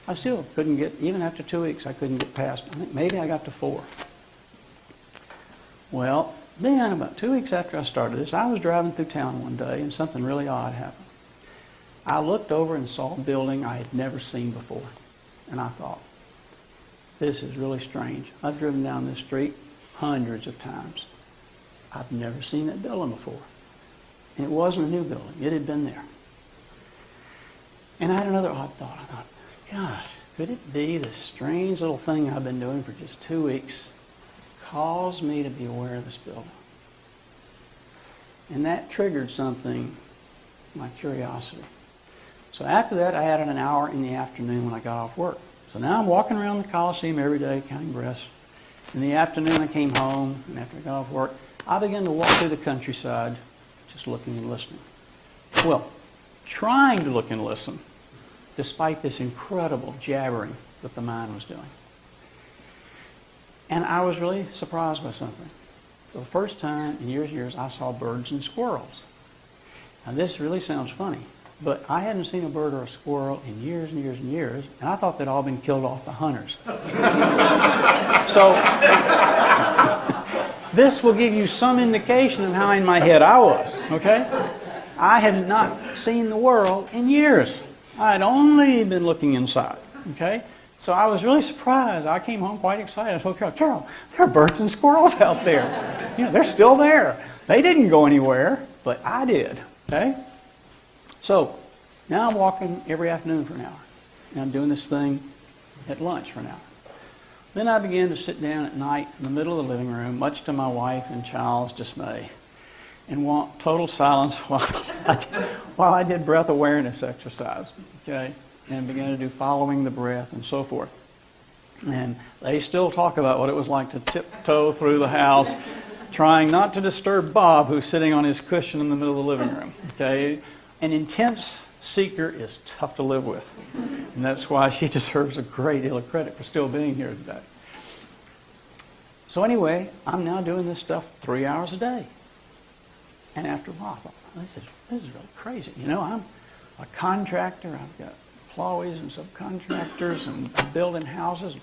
I still couldn't get, even after 2 weeks, I couldn't get past, I think maybe I got to 4. Well, then about 2 weeks after I started this, I was driving through town one day and something really odd happened. I looked over and saw a building I had never seen before. And I thought, this is really strange. I've driven down this street hundreds of times. I've never seen that building before. And it wasn't a new building. It had been there. And I had another odd thought. I thought, gosh, could it be this strange little thing I've been doing for just 2 weeks caused me to be aware of this building? And that triggered something, my curiosity. So after that, I added an hour in the afternoon when I got off work. So now I'm walking around the Coliseum every day, counting breaths. In the afternoon, I came home, and after I got off work, I began to walk through the countryside, just looking and listening. Well, trying to look and listen, despite this incredible jabbering that the mind was doing. And I was really surprised by something. For the first time in years and years, I saw birds and squirrels. Now, this really sounds funny, but I hadn't seen a bird or a squirrel in years and years and years, and I thought they'd all been killed off by hunters. So, this will give you some indication of how in my head I was, okay? I had not seen the world in years. I had only been looking inside, okay? So I was really surprised. I came home quite excited. I told Carol, there are birds and squirrels out there. You know, they're still there. They didn't go anywhere, but I did, okay? So now I'm walking every afternoon for an hour. And I'm doing this thing at lunch for an hour. Then I began to sit down at night in the middle of the living room, much to my wife and child's dismay, and want total silence while I did breath awareness exercise, okay? And began to do following the breath and so forth. And they still talk about what it was like to tiptoe through the house, trying not to disturb Bob, who's sitting on his cushion in the middle of the living room, okay? An intense Seeker is tough to live with. And that's why she deserves a great deal of credit for still being here today. So anyway, I'm now doing this stuff 3 hours a day. And after a while, I thought, this is really crazy. You know, I'm a contractor. I've got employees and subcontractors and I'm building houses.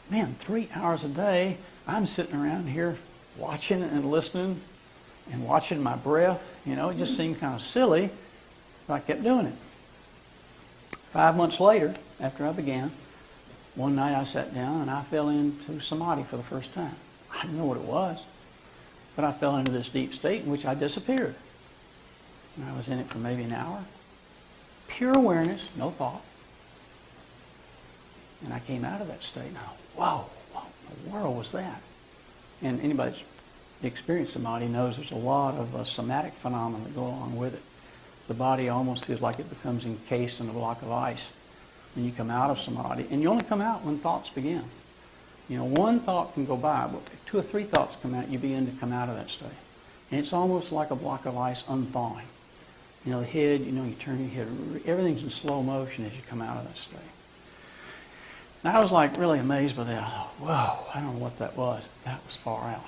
Man, 3 hours a day, I'm sitting around here watching and listening and watching my breath. You know, it just seemed kind of silly, but I kept doing it. 5 months later, after I began, one night I sat down and I fell into samadhi for the first time. I didn't know what it was, but I fell into this deep state in which I disappeared. And I was in it for maybe an hour. Pure awareness, no thought. And I came out of that state and I thought, whoa, what in the world was that? And anybody that's experienced samadhi knows there's a lot of somatic phenomena that go along with it. The body almost feels like it becomes encased in a block of ice when you come out of samadhi. And you only come out when thoughts begin. You know, one thought can go by, but if 2 or 3 thoughts come out, you begin to come out of that state. And it's almost like a block of ice unthawing. You know, the head, you know, you turn your head, everything's in slow motion as you come out of that state. And I was like really amazed by that. I thought, whoa, I don't know what that was. That was far out.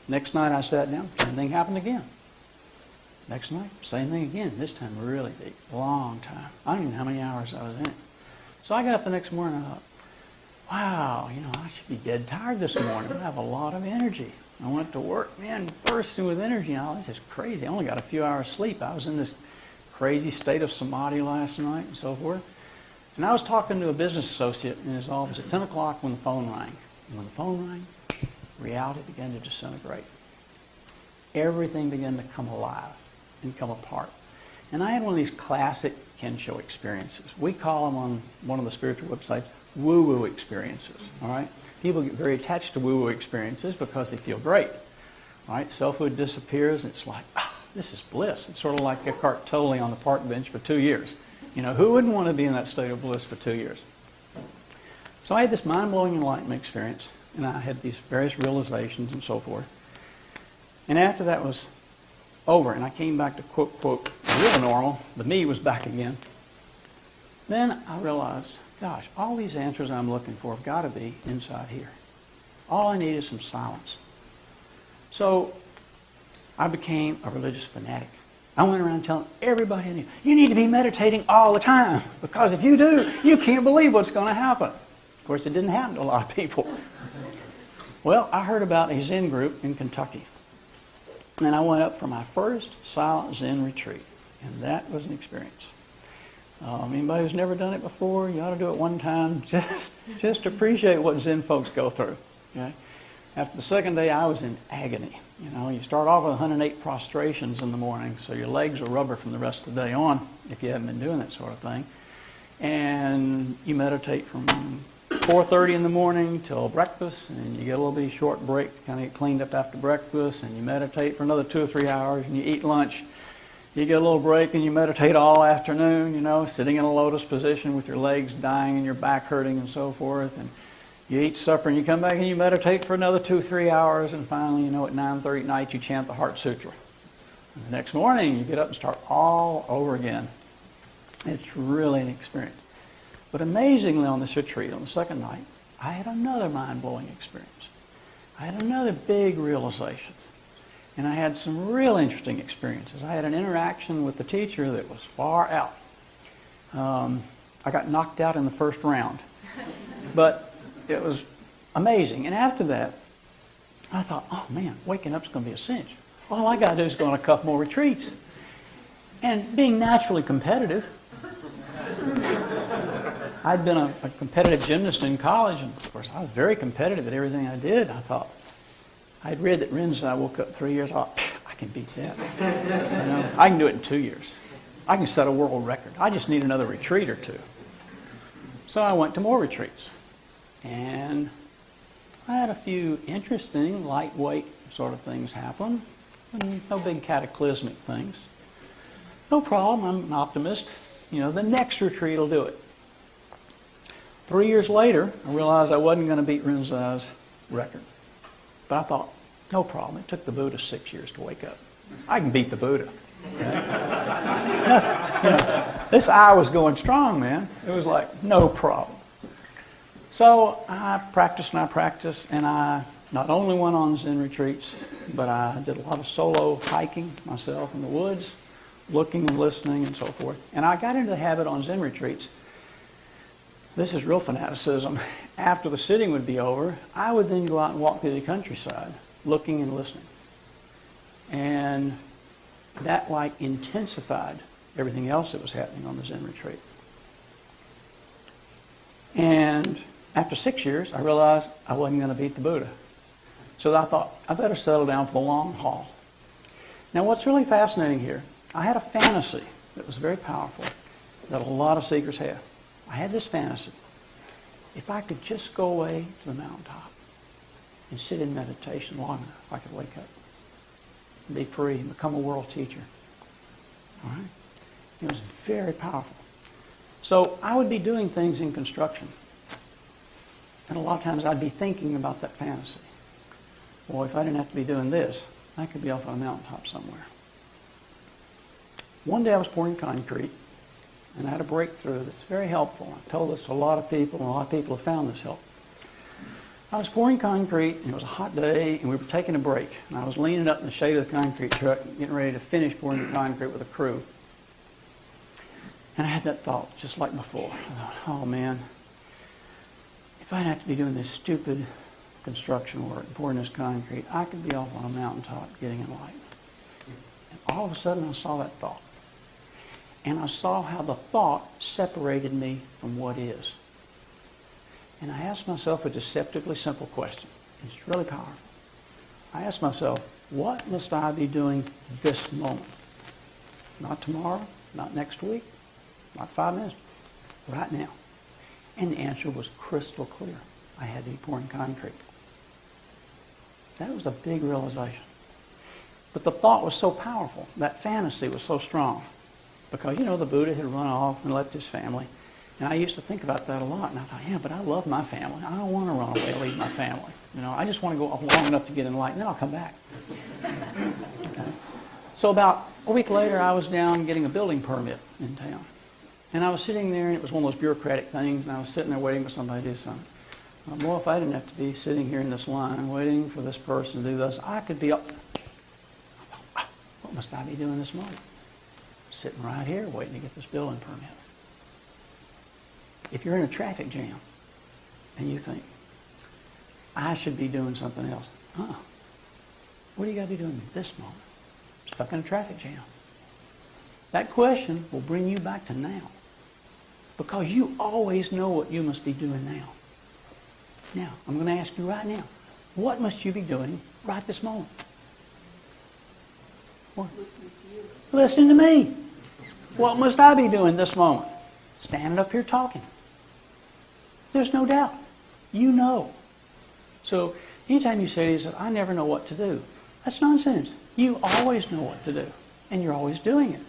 Next night I sat down, same thing happened again. Next night, same thing again. This time really deep, long time. I don't even know how many hours I was in it. So I got up the next morning and I thought, wow, you know, I should be dead tired this morning. I have a lot of energy. I went to work, man, bursting with energy. Now, this is crazy. I only got a few hours sleep. I was in this crazy state of samadhi last night and so forth. And I was talking to a business associate in his office at 10 o'clock when the phone rang. And when the phone rang, reality began to disintegrate. Everything began to come alive and come apart. And I had one of these classic Kensho experiences. We call them on one of the spiritual websites woo-woo experiences. All right? People get very attached to woo-woo experiences because they feel great. All right? Selfhood disappears and it's like, oh, this is bliss. It's sort of like Eckhart Tolle on the park bench for 2 years. You know, who wouldn't want to be in that state of bliss for 2 years? So I had this mind-blowing enlightenment experience, and I had these various realizations and so forth. And after that was over, and I came back to quote, quote, real normal, the me was back again. Then I realized, gosh, all these answers I'm looking for have got to be inside here. All I need is some silence. So I became a religious fanatic. I went around telling everybody I knew, you need to be meditating all the time, because if you do, you can't believe what's going to happen. Of course, it didn't happen to a lot of people. Well, I heard about a Zen group in Kentucky. And I went up for my first silent Zen retreat. And that was an experience. Anybody who's never done it before, you ought to do it one time. Just appreciate what Zen folks go through. Okay? After the second day, I was in agony. You know, you start off with 108 prostrations in the morning, so your legs are rubber from the rest of the day on, if you haven't been doing that sort of thing. And you meditate from 4:30 in the morning till breakfast, and you get a little bit of short break to kind of get cleaned up after breakfast, and you meditate for another 2 or 3 hours, and you eat lunch. You get a little break, and you meditate all afternoon, you know, sitting in a lotus position with your legs dying and your back hurting and so forth. And you eat supper, and you come back, and you meditate for another 2 or 3 hours, and finally, you know, at 9:30 at night, you chant the Heart Sutra. And the next morning, you get up and start all over again. It's really an experience. But amazingly, on this retreat, on the second night, I had another mind-blowing experience. I had another big realization. And I had some real interesting experiences. I had an interaction with the teacher that was far out. I got knocked out in the first round. But it was amazing. And after that, I thought, oh man, waking up's going to be a cinch. All I got to do is go on a couple more retreats. And being naturally competitive, I'd been a competitive gymnast in college, and of course I was very competitive at everything I did. I thought, I'd read that Rinzai woke up 3 years. I thought, I can beat that. You know, I can do it in 2 years. I can set a world record. I just need another retreat or two. So I went to more retreats. And I had a few interesting, lightweight sort of things happen. And no big cataclysmic things. No problem, I'm an optimist. You know, the next retreat will do it. 3 years later, I realized I wasn't going to beat Rinzai's record. But I thought, no problem. It took the Buddha 6 years to wake up. I can beat the Buddha. Nothing, this eye was going strong, man. It was like, no problem. So I practiced, and I not only went on Zen retreats, but I did a lot of solo hiking myself in the woods, looking and listening and so forth. And I got into the habit on Zen retreats. This is real fanaticism. After the sitting would be over, I would then go out and walk through the countryside, looking and listening. And that like intensified everything else that was happening on the Zen retreat. And after 6 years, I realized I wasn't going to beat the Buddha. So I thought, I better settle down for the long haul. Now what's really fascinating here, I had a fantasy that was very powerful that a lot of seekers have. I had this fantasy. If I could just go away to the mountaintop and sit in meditation long enough, I could wake up and be free and become a world teacher. All right? It was very powerful. So I would be doing things in construction. And a lot of times I'd be thinking about that fantasy. Well, if I didn't have to be doing this, I could be off on a mountaintop somewhere. One day I was pouring concrete, and I had a breakthrough that's very helpful. I told this to a lot of people, and a lot of people have found this helpful. I was pouring concrete, and it was a hot day, and we were taking a break. And I was leaning up in the shade of the concrete truck, getting ready to finish pouring the concrete with a crew. And I had that thought, just like before. I thought, oh man, if I didn't have to be doing this stupid construction work, pouring this concrete, I could be off on a mountaintop getting enlightened. And all of a sudden I saw that thought. And I saw how the thought separated me from what is. And I asked myself a deceptively simple question. It's really powerful. I asked myself, what must I be doing this moment? Not tomorrow, not next week, not 5 minutes, right now. And the answer was crystal clear. I had to be pouring concrete. That was a big realization. But the thought was so powerful. That fantasy was so strong. Because, the Buddha had run off and left his family. And I used to think about that a lot. And I thought, yeah, but I love my family. I don't want to run away and leave my family. I just want to go long enough to get enlightened. Then I'll come back. Okay. So about a week later, I was down getting a building permit in town. And I was sitting there, and it was one of those bureaucratic things. And I was sitting there waiting for somebody to do something. Well, if I didn't have to be sitting here in this line waiting for this person to do this, I could be up. I thought, what must I be doing this morning? Sitting right here waiting to get this building permit. If you're in a traffic jam and you think, I should be doing something else. What do you got to be doing this moment? Stuck in a traffic jam. That question will bring you back to now. Because you always know what you must be doing now. Now, I'm going to ask you right now, what must you be doing right this moment? What? Listening to you. Listening to me. What must I be doing this moment? Standing up here talking. There's no doubt. You know. So anytime you say to yourself, I never know what to do, that's nonsense. You always know what to do. And you're always doing it.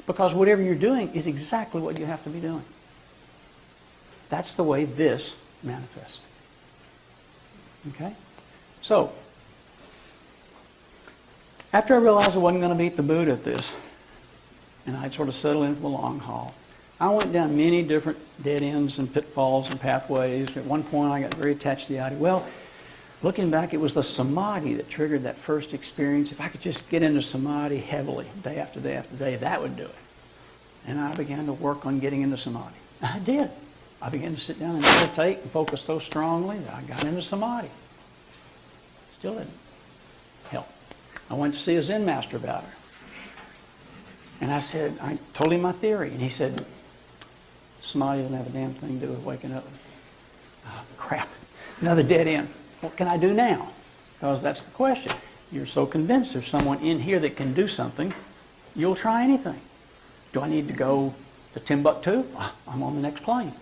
Because whatever you're doing is exactly what you have to be doing. That's the way this manifests. Okay? So, after I realized I wasn't going to beat the Buddha at this, and I'd sort of settled in for the long haul, I went down many different dead ends and pitfalls and pathways. At one point, I got very attached to the idea, well, looking back, it was the samadhi that triggered that first experience. If I could just get into samadhi heavily, day after day after day, that would do it. And I began to work on getting into samadhi. I did. I began to sit down and meditate and focus so strongly that I got into samadhi. Still didn't help. I went to see a Zen master about it. And I told him my theory. And he said, samadhi doesn't have a damn thing to do with waking up. Oh, crap. Another dead end. What can I do now? Because that's the question. You're so convinced there's someone in here that can do something, you'll try anything. Do I need to go to Timbuktu? I'm on the next plane.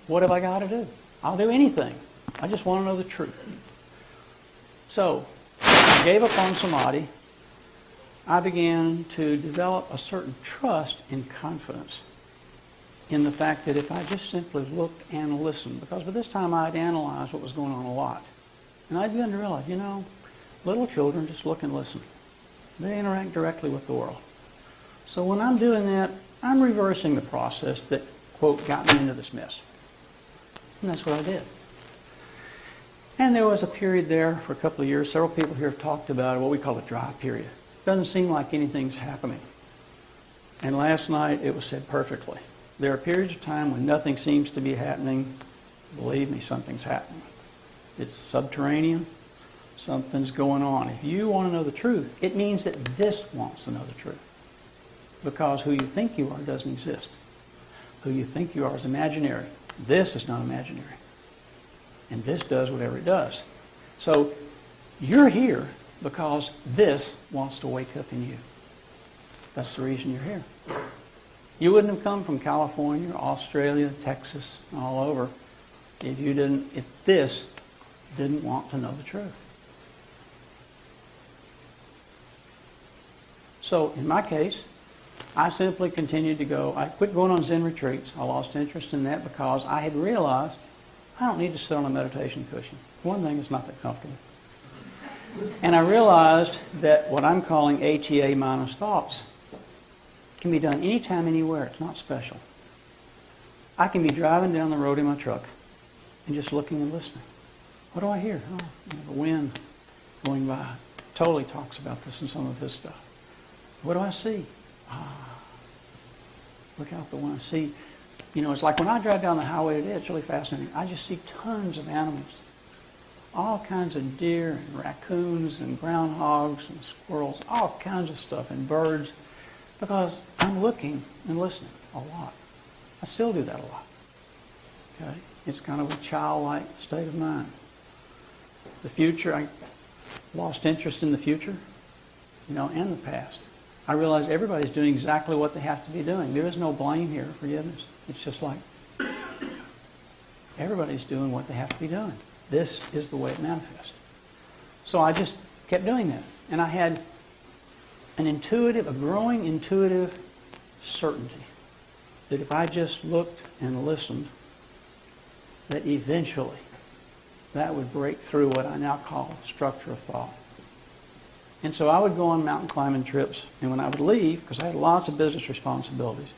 What have I got to do? I'll do anything. I just want to know the truth. So, I gave up on samadhi. I began to develop a certain trust and confidence in the fact that if I just simply looked and listened, because by this time I'd analyzed what was going on a lot. And I began to realize, little children just look and listen. They interact directly with the world. So when I'm doing that, I'm reversing the process that, quote, got me into this mess. And that's what I did. And there was a period there for a couple of years. Several people here have talked about what we call a dry period. Doesn't seem like anything's happening. And last night it was said perfectly. There are periods of time when nothing seems to be happening. Believe me, something's happening. It's subterranean. Something's going on. If you want to know the truth, it means that this wants to know the truth. Because who you think you are doesn't exist. Who you think you are is imaginary. This is not imaginary. And this does whatever it does. So you're here because this wants to wake up in you. That's the reason you're here. You wouldn't have come from California, Australia, Texas, all over if this didn't want to know the truth. So in my case, I simply continued to go. I quit going on Zen retreats. I lost interest in that because I had realized I don't need to sit on a meditation cushion. One thing, it's not that comfortable. And I realized that what I'm calling ATA minus thoughts can be done anytime, anywhere. It's not special. I can be driving down the road in my truck and just looking and listening. What do I hear? Oh, the wind going by. Totally talks about this in some of his stuff. What do I see? Look out the window. See, it's like when I drive down the highway today, it's really fascinating. I just see tons of animals. All kinds of deer and raccoons and groundhogs and squirrels, all kinds of stuff, and birds, because I'm looking and listening a lot. I still do that a lot. Okay? It's kind of a childlike state of mind. The future, I lost interest in the future, and the past. I realize everybody's doing exactly what they have to be doing. There is no blame here, forgiveness. It's just like everybody's doing what they have to be doing. This is the way it manifests. So I just kept doing that. And I had a growing intuitive certainty that if I just looked and listened, that eventually that would break through what I now call structure of thought. And so I would go on mountain climbing trips, and when I would leave, because I had lots of business responsibilities,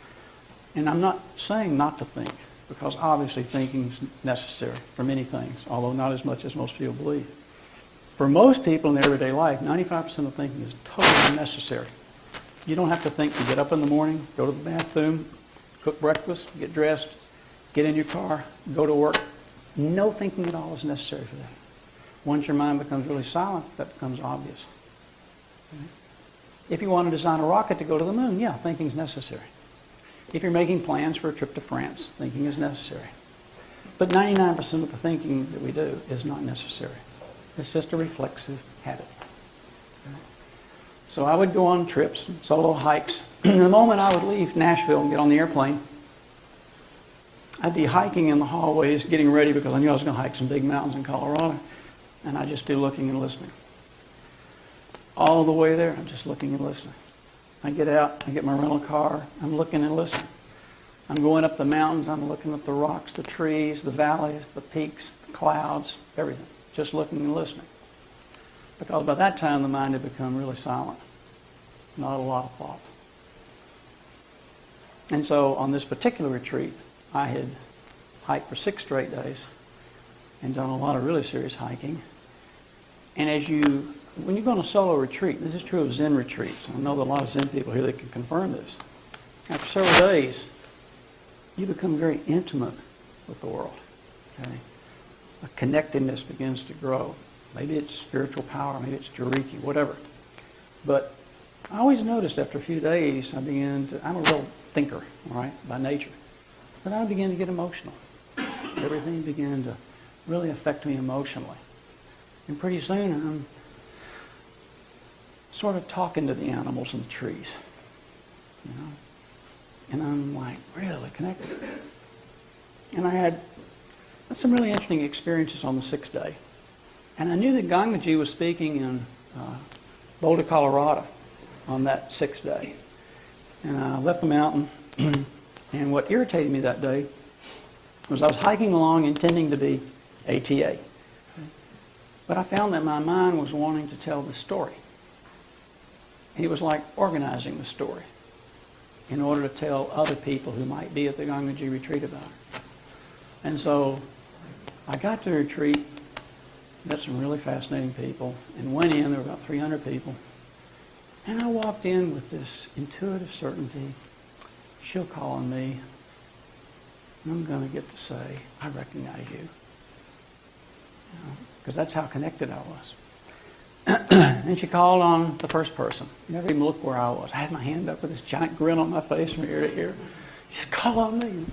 and I'm not saying not to think, because obviously thinking is necessary for many things, although not as much as most people believe. For most people in their everyday life, 95% of thinking is totally unnecessary. You don't have to think to get up in the morning, go to the bathroom, cook breakfast, get dressed, get in your car, go to work. No thinking at all is necessary for that. Once your mind becomes really silent, that becomes obvious. Okay? If you want to design a rocket to go to the moon, yeah, thinking is necessary. If you're making plans for a trip to France, thinking is necessary. But 99% of the thinking that we do is not necessary. It's just a reflexive habit. Okay? So I would go on trips, solo hikes. The moment I would leave Nashville and get on the airplane, I'd be hiking in the hallways, getting ready because I knew I was going to hike some big mountains in Colorado, and I'd just be looking and listening. All the way there, I'm just looking and listening. I get out, I get my rental car, I'm looking and listening. I'm going up the mountains, I'm looking at the rocks, the trees, the valleys, the peaks, the clouds, everything. Just looking and listening. Because by that time, the mind had become really silent. Not a lot of thought. And so on this particular retreat, I had hiked for 6 straight days and done a lot of really serious hiking. And when you go on a solo retreat, this is true of Zen retreats. I know that a lot of Zen people here that can confirm this. After several days, you become very intimate with the world. Okay? A connectedness begins to grow. Maybe it's spiritual power, maybe it's Jiriki, whatever. But I always noticed after a few days, I'm a real thinker, all right, by nature. But I began to get emotional. Everything began to really affect me emotionally. And pretty soon I'm sort of talking to the animals and the trees. And I'm like really connected. And I had some really interesting experiences on the 6th day. And I knew that Gangaji was speaking in Boulder, Colorado on that 6th day. And I left the mountain. And what irritated me that day was I was hiking along intending to be ATA. But I found that my mind was wanting to tell the story. He was like organizing the story in order to tell other people who might be at the Gangaji retreat about it. And so I got to the retreat, met some really fascinating people, and went in. There were about 300 people. And I walked in with this intuitive certainty. She'll call on me. And I'm going to get to say, I recognize you. Because that's how connected I was. And she called on the first person. Never even looked where I was. I had my hand up with this giant grin on my face from ear to ear. She said, call on me.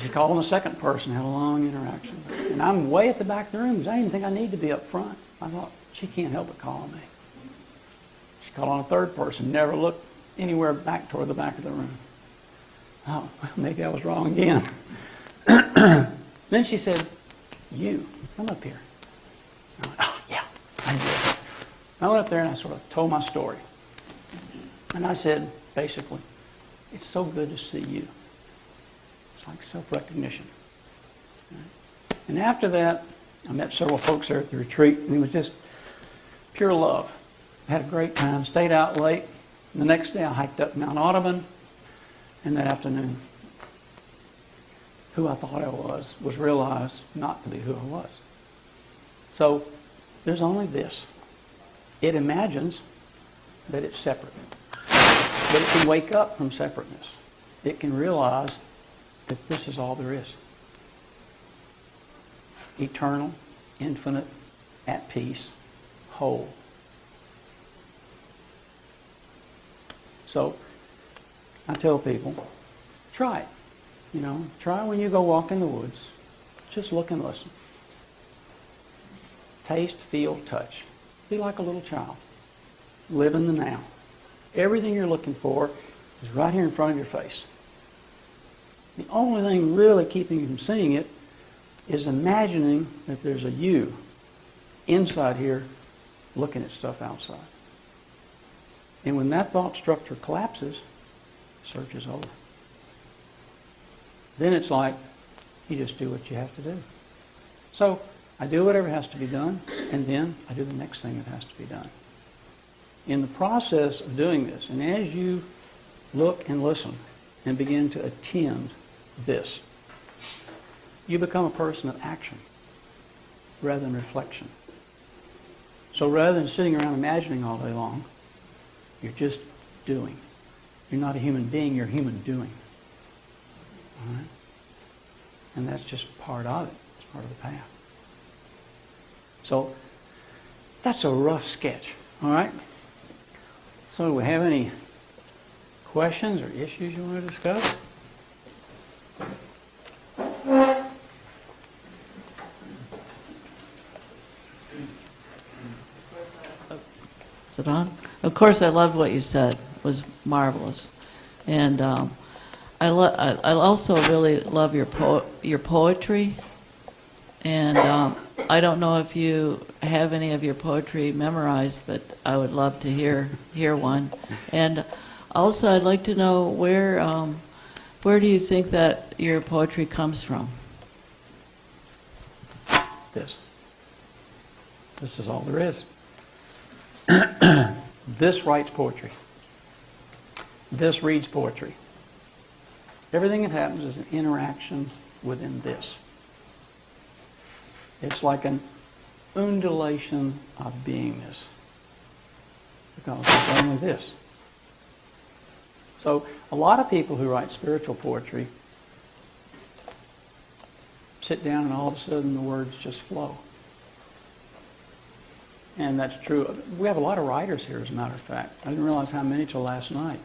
She called on the second person, had a long interaction. And I'm way at the back of the room because I didn't even think I need to be up front. I thought, she can't help but call on me. She called on a third person, never looked anywhere back toward the back of the room. Oh, well, maybe I was wrong again. Then she said, you, come up here. I went, oh, yeah, I did. I went up there and I sort of told my story. And I said, basically, it's so good to see you. It's like self-recognition. And after that, I met several folks there at the retreat, and it was just pure love. I had a great time, stayed out late. The next day I hiked up Mount Audubon, and that afternoon, who I thought I was realized not to be who I was. So there's only this. It imagines that it's separate. But it can wake up from separateness. It can realize that this is all there is. Eternal, infinite, at peace, whole. So I tell people, try it. You know, try when you go walk in the woods. Just look and listen. Taste, feel, touch. Be like a little child. Live in the now. Everything you're looking for is right here in front of your face. The only thing really keeping you from seeing it is imagining that there's a you inside here looking at stuff outside. And when that thought structure collapses, search is over. Then it's like you just do what you have to do. So I do whatever has to be done, and then I do the next thing that has to be done. In the process of doing this, and as you look and listen and begin to attend this, you become a person of action rather than reflection. So rather than sitting around imagining all day long, you're just doing. You're not a human being, you're human doing. All right? And that's just part of it. It's part of the path. So that's a rough sketch. All right? So do we have any questions or issues you want to discuss? Is it on? Of course, I loved what you said. It was marvelous. And I also really love your poetry. And I don't know if you have any of your poetry memorized, but I would love to hear one. And also, I'd like to know where do you think that your poetry comes from? This is all there is. This writes poetry. This reads poetry. Everything that happens is an interaction within this. It's like an undulation of beingness. Because it's only this. So a lot of people who write spiritual poetry sit down and all of a sudden the words just flow. And that's true. We have a lot of writers here, as a matter of fact. I didn't realize how many till last night.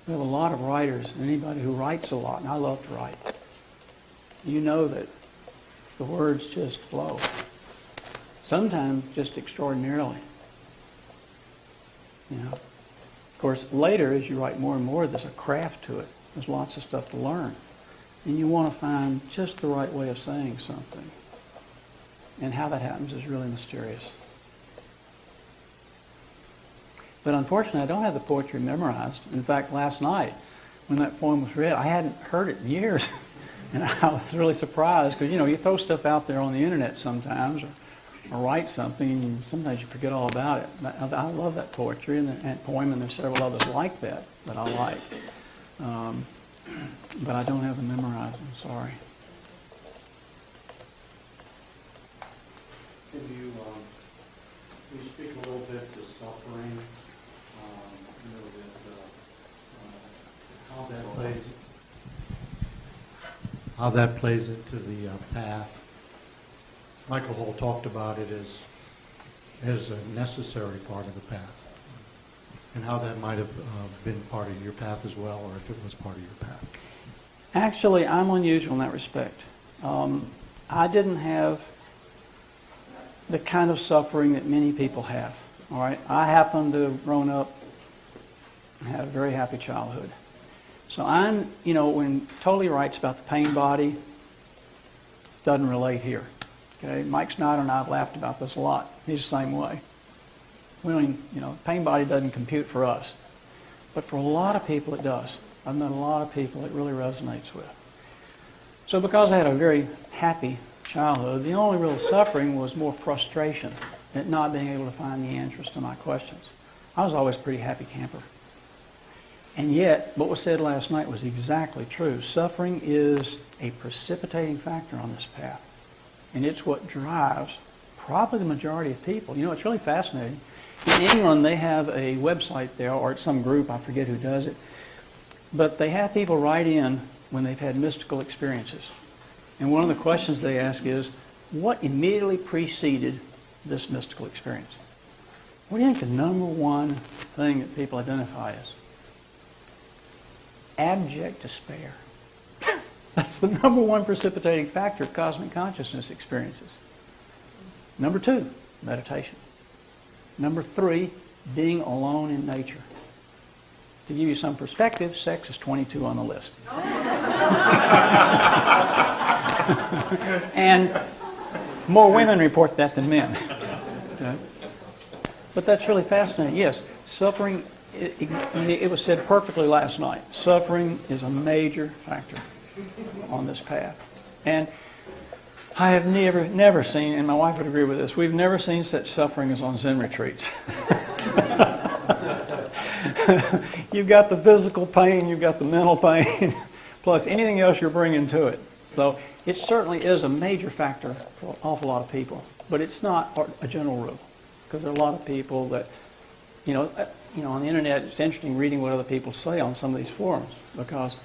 We have a lot of writers, and anybody who writes a lot, and I love to write. You know that the words just flow. Sometimes just extraordinarily. You know. Of course, later, as you write more and more, there's a craft to it. There's lots of stuff to learn. And you want to find just the right way of saying something. And how that happens is really mysterious. But unfortunately, I don't have the poetry memorized. In fact, last night, when that poem was read, I hadn't heard it in years. And I was really surprised because, you know, you throw stuff out there on the internet sometimes, or write something, and sometimes you forget all about it. I love that poetry and poem, and there's several others like that I like. But I don't have them memorized, I'm sorry. Can you speak a little bit to suffering? How that plays into the path. Michael Hall talked about it as a necessary part of the path, and how that might have been part of your path as well, or if it was part of your path. Actually, I'm unusual in that respect. I didn't have the kind of suffering that many people have. All right, I happen to have grown up and had a very happy childhood. So I'm, when Tolley writes about the pain body, doesn't relate here. Okay, Mike Snyder and I have laughed about this a lot. He's the same way. We don't even, pain body doesn't compute for us, but for a lot of people it does. I've met a lot of people it really resonates with. So because I had a very happy childhood, the only real suffering was more frustration at not being able to find the answers to my questions. I was always a pretty happy camper. And yet, what was said last night was exactly true. Suffering is a precipitating factor on this path. And it's what drives probably the majority of people. It's really fascinating. In England, they have a website there, or it's some group, I forget who does it, but they have people write in when they've had mystical experiences. And one of the questions they ask is, what immediately preceded this mystical experience? What do you think the number one thing that people identify as? Abject despair. That's the number one precipitating factor of cosmic consciousness experiences. Number 2, meditation. Number 3, being alone in nature. To give you some perspective, sex is 22 on the list. And more women report that than men. Okay? But that's really fascinating. Yes, suffering, it was said perfectly last night. Suffering is a major factor on this path. And I have never seen, and my wife would agree with this, we've never seen such suffering as on Zen retreats. You've got the physical pain, you've got the mental pain, plus anything else you're bringing to it. So it certainly is a major factor for an awful lot of people. But it's not a general rule, because there are a lot of people that, on the internet, it's interesting reading what other people say on some of these forums, because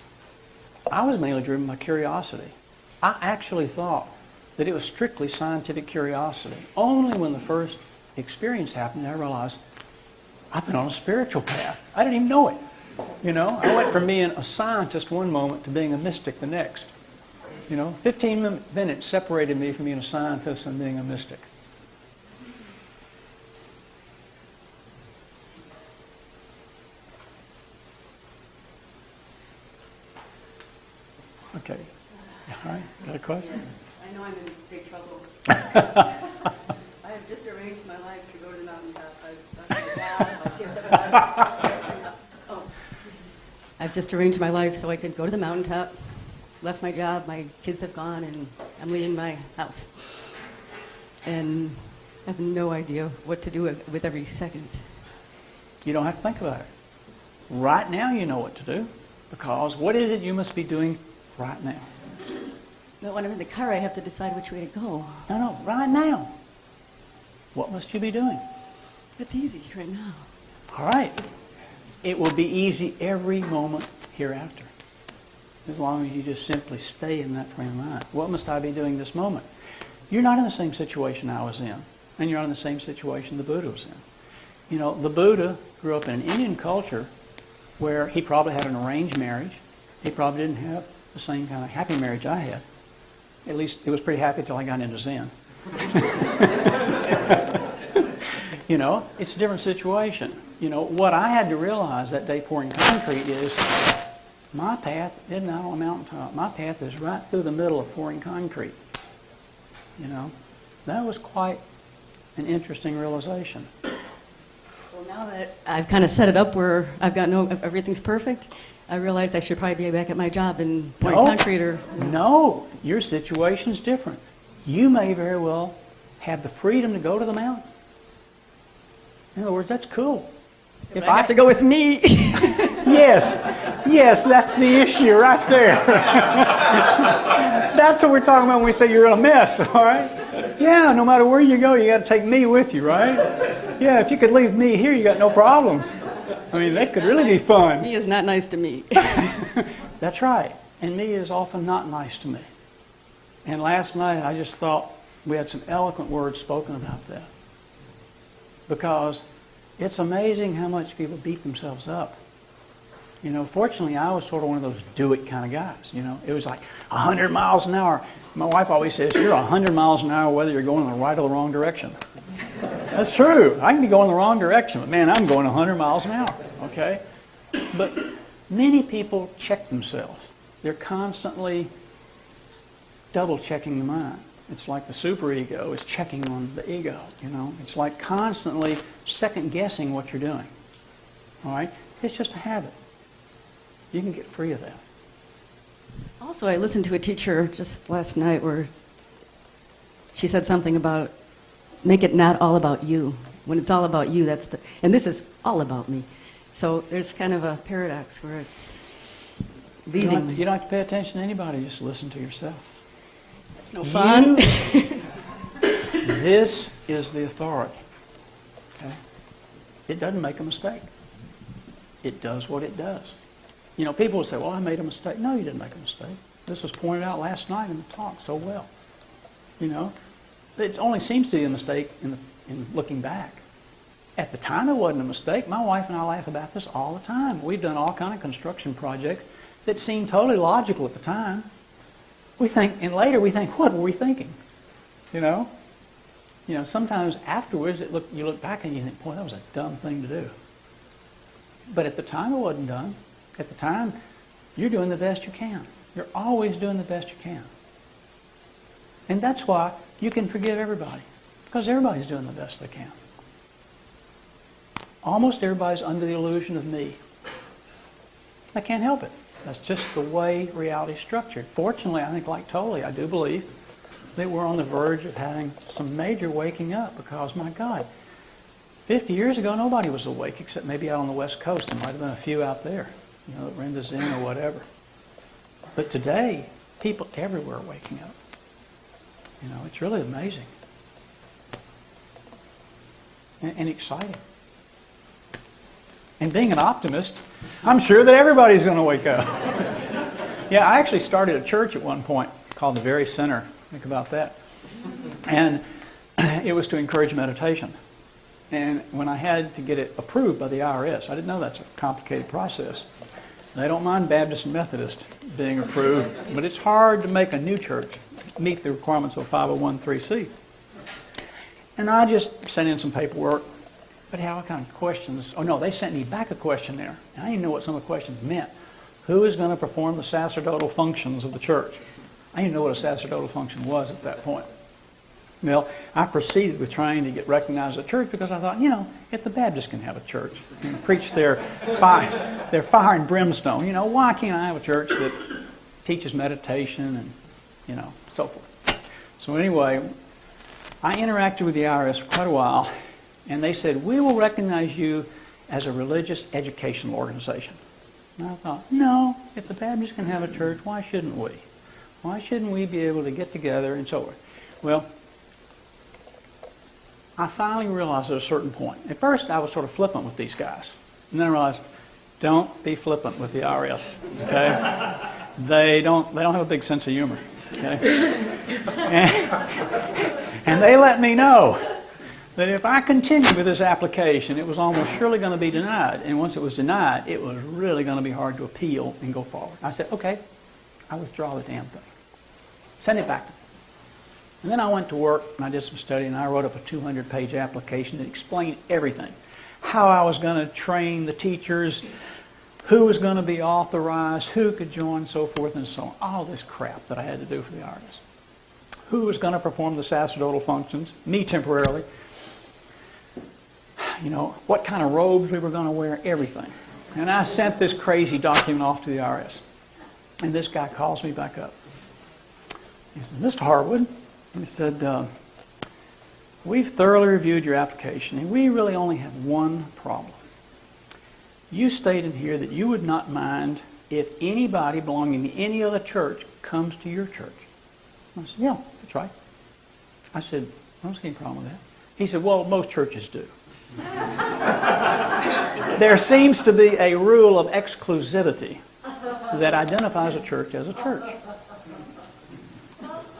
I was mainly driven by curiosity. I actually thought that it was strictly scientific curiosity. Only when the first experience happened did I realize I've been on a spiritual path. I didn't even know it. I went from being a scientist one moment to being a mystic the next. 15 minutes separated me from being a scientist and being a mystic. Okay. All right. Got a question? I know I'm in big trouble. I have just arranged my life to go to the mountaintop. I've just arranged my life so I could go to the mountaintop. Left my job, my kids have gone, and I'm leaving my house. And I have no idea what to do with every second. You don't have to think about it. Right now you know what to do, because what is it you must be doing right now? But when I'm in the car, I have to decide which way to go. No, right now. What must you be doing? It's easy right now. All right. It will be easy every moment hereafter, as long as you just simply stay in that frame of mind. What must I be doing this moment? You're not in the same situation I was in, and you're not in the same situation the Buddha was in. The Buddha grew up in an Indian culture where he probably had an arranged marriage. He probably didn't have the same kind of happy marriage I had. At least it was pretty happy until I got into Zen. It's a different situation. What I had to realize that day pouring concrete is my path isn't out on a mountaintop. My path is right through the middle of pouring concrete. That was quite an interesting realization. Well, now that I've kind of set it up where I've got everything's perfect, I realize I should probably be back at my job and pouring concrete or... No, your situation's different. You may very well have the freedom to go to the mountain. In other words, that's cool. If I have to go with me. Yes, that's the issue right there. That's what we're talking about when we say you're in a mess, all right? Yeah, no matter where you go, you got to take me with you, right? Yeah, if you could leave me here, you got no problems. I mean, that could really be fun. He is not nice to me. That's right. And me is often not nice to me. And last night, I just thought we had some eloquent words spoken about that. Because it's amazing how much people beat themselves up. You know, fortunately, I was sort of one of those do-it kind of guys. You know, it was like 100 miles an hour. My wife always says, you're 100 miles an hour whether you're going in the right or the wrong direction. That's true. I can be going the wrong direction, but man, I'm going 100 miles an hour, okay? But many people check themselves. They're constantly double-checking the mind. It's like the superego is checking on the ego, you know? It's like constantly second-guessing what you're doing, all right? It's just a habit. You can get free of that. Also, I listened to a teacher just last night where she said something about make it not all about you. When it's all about you, and this is all about me. So there's kind of a paradox where it's leading. You don't have to pay attention to anybody, just listen to yourself. It's no fun. This is the authority. Okay? It doesn't make a mistake. It does what it does. You know, people will say, well, I made a mistake. No, you didn't make a mistake. This was pointed out last night in the talk so well. You know, it only seems to be a mistake in looking back. At the time, it wasn't a mistake. My wife and I laugh about this all the time. We've done all kind of construction projects that seemed totally logical at the time. We think, and later we think, what were we thinking? You know, sometimes afterwards you look back and you think, boy, that was a dumb thing to do. But at the time, it wasn't done. At the time, you're doing the best you can. You're always doing the best you can. And that's why you can forgive everybody, because everybody's doing the best they can. Almost everybody's under the illusion of me. I can't help it. That's just the way reality's structured. Fortunately, I think, like Tolley, I do believe that we're on the verge of having some major waking up, because, my God, 50 years ago, nobody was awake except maybe out on the West Coast. There might have been a few out there, that rent us in or whatever. But today, people everywhere are waking up. It's really amazing and exciting. And being an optimist, I'm sure that everybody's going to wake up. Yeah, I actually started a church at one point called the Very Center. Think about that. And it was to encourage meditation. And when I had to get it approved by the IRS, I didn't know that's a complicated process. They don't mind Baptist and Methodist being approved, but it's hard to make a new church meet the requirements of a 501(c)(3). And I just sent in some paperwork, but how kind of questions? Oh no, they sent me back a questionnaire. And I didn't know what some of the questions meant. Who is going to perform the sacerdotal functions of the church? I didn't know what a sacerdotal function was at that point. Well, I proceeded with trying to get recognized as a church because I thought, if the Baptists can have a church and preach their fire and brimstone, why can't I have a church that teaches meditation and, so forth. So anyway, I interacted with the IRS for quite a while, and they said, we will recognize you as a religious educational organization. And I thought, no, if the Baptists can have a church, why shouldn't we? Why shouldn't we be able to get together and so forth? Well, I finally realized at a certain point. At first, I was sort of flippant with these guys. And then I realized, don't be flippant with the IRS, okay? They don't have a big sense of humor, okay? And they let me know that if I continued with this application, it was almost surely going to be denied. And once it was denied, it was really going to be hard to appeal and go forward. I said, okay, I withdraw the damn thing. Send it back to me. And then I went to work and I did some study and I wrote up a 200-page application that explained everything. How I was going to train the teachers, who was going to be authorized, who could join, so forth and so on. All this crap that I had to do for the artists. Who was going to perform the sacerdotal functions, me temporarily. What kind of robes we were going to wear, everything. And I sent this crazy document off to the IRS. And this guy calls me back up. He said, Mr. Harwood, he said, we've thoroughly reviewed your application, and we really only have one problem. You stated here that you would not mind if anybody belonging to any other church comes to your church. I said, yeah, that's right. I said, I don't see any problem with that. He said, well, most churches do. There seems to be a rule of exclusivity that identifies a church as a church.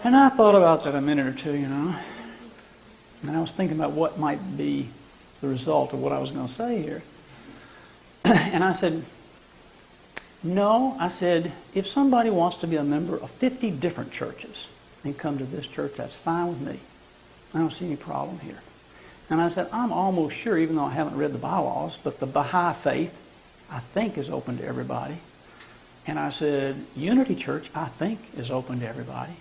And I thought about that a minute or two, and I was thinking about what might be the result of what I was going to say here. And I said, no, I said, if somebody wants to be a member of 50 different churches and come to this church, that's fine with me. I don't see any problem here. And I said, I'm almost sure, even though I haven't read the bylaws, but the Baha'i faith, I think, is open to everybody. And I said, Unity Church, I think, is open to everybody.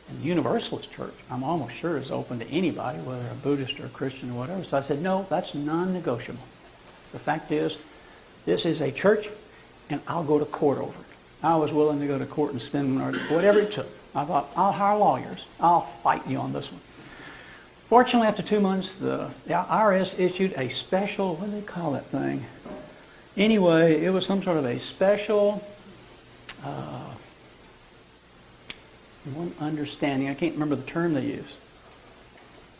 And the Universalist Church, I'm almost sure, is open to anybody, whether a Buddhist or a Christian or whatever. So I said, no, that's non-negotiable. The fact is, this is a church, and I'll go to court over it. I was willing to go to court and spend whatever it took. I thought, I'll hire lawyers. I'll fight you on this one. Fortunately, after 2 months, the IRS issued a special, what do they call that thing? Anyway, it was some sort of a special one understanding. I can't remember the term they used.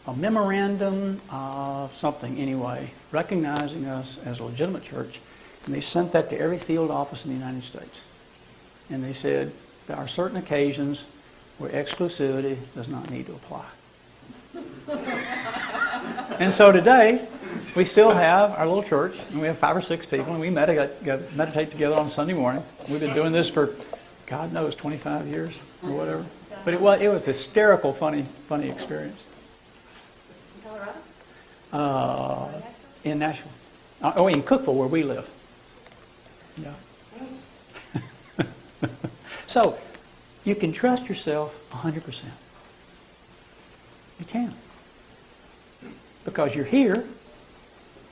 A memorandum of something, anyway, recognizing us as a legitimate church. And they sent that to every field office in the United States. And they said there are certain occasions where exclusivity does not need to apply. And so today, we still have our little church, and we have 5 or 6 people, and we meditate together on Sunday morning. We've been doing this for, God knows, 25 years or whatever. But it was hysterical, funny experience. In Colorado? In Nashville. In Cookville, where we live. Yeah. So, you can trust yourself 100%. You can. Because you're here,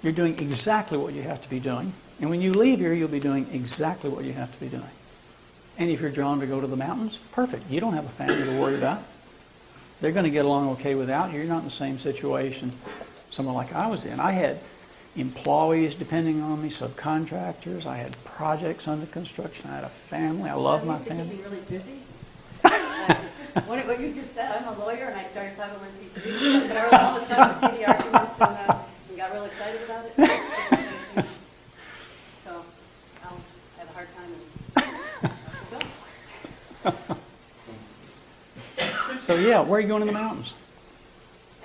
you're doing exactly what you have to be doing. And when you leave here, you'll be doing exactly what you have to be doing. And if you're drawn to go to the mountains, perfect. You don't have a family to worry about. They're going to get along okay without you. You're not in the same situation somewhere like I was in. I had employees depending on me, subcontractors. I had projects under construction. I had a family. I love my family. Keep me really busy. What you just said, I'm a lawyer and I started 501c3, but I all of a sudden see the arguments and got real excited about it. So I'll have a hard time. So yeah, where are you going in the mountains?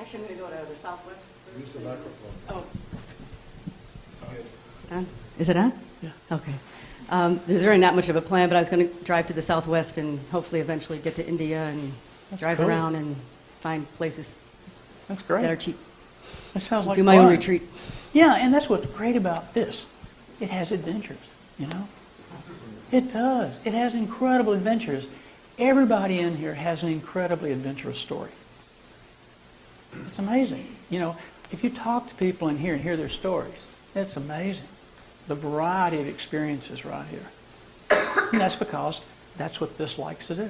Actually, I'm going to go to the Southwest first. Use the microphone. Oh. Is it on? Yeah. Okay. There's really not much of a plan, but I was going to drive to the Southwest and hopefully eventually get to India and drive cool. around and find places That's great. that are cheap. That sounds like Do my own fun. retreat. Yeah, and that's what's great about this. It has adventures, you know? It does. It has incredible adventures. Everybody in here has an incredibly adventurous story. It's amazing. You know, if you talk to people in here and hear their stories, it's amazing. The variety of experiences right here. And that's because that's what this likes to do.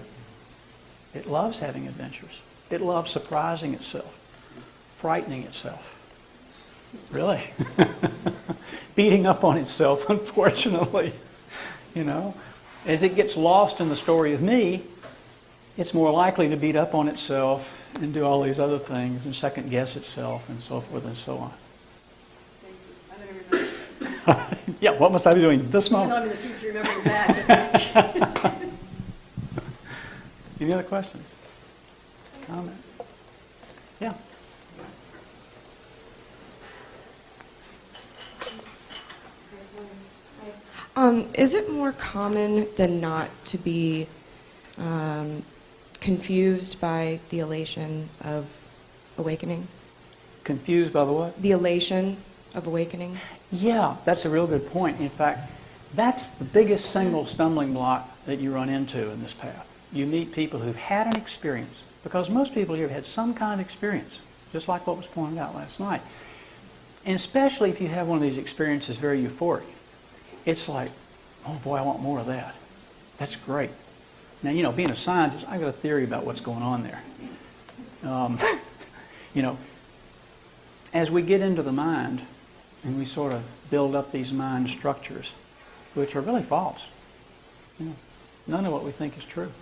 It loves having adventures. It loves surprising itself, frightening itself. Really. Beating up on itself, unfortunately. You know, as it gets lost in the story of me, it's more likely to beat up on itself and do all these other things and second guess itself and so forth and so on. Thank you. I'm going to remember. Yeah, what must I be doing this Even though moment? I'm in the future, remembering that. Any other questions? Comment? Yeah. Is it more common than not to be confused by the elation of awakening? Confused by the what? The elation of awakening? Yeah, that's a real good point. In fact, that's the biggest single stumbling block that you run into in this path. You meet people who've had an experience, because most people here have had some kind of experience, just like what was pointed out last night. And especially if you have one of these experiences very euphoric. It's like, oh boy, I want more of that. That's great. Now, you know, being a scientist, I've got a theory about what's going on there. You know, as we get into the mind and we sort of build up these mind structures, which are really false, you know, none of what we think is true.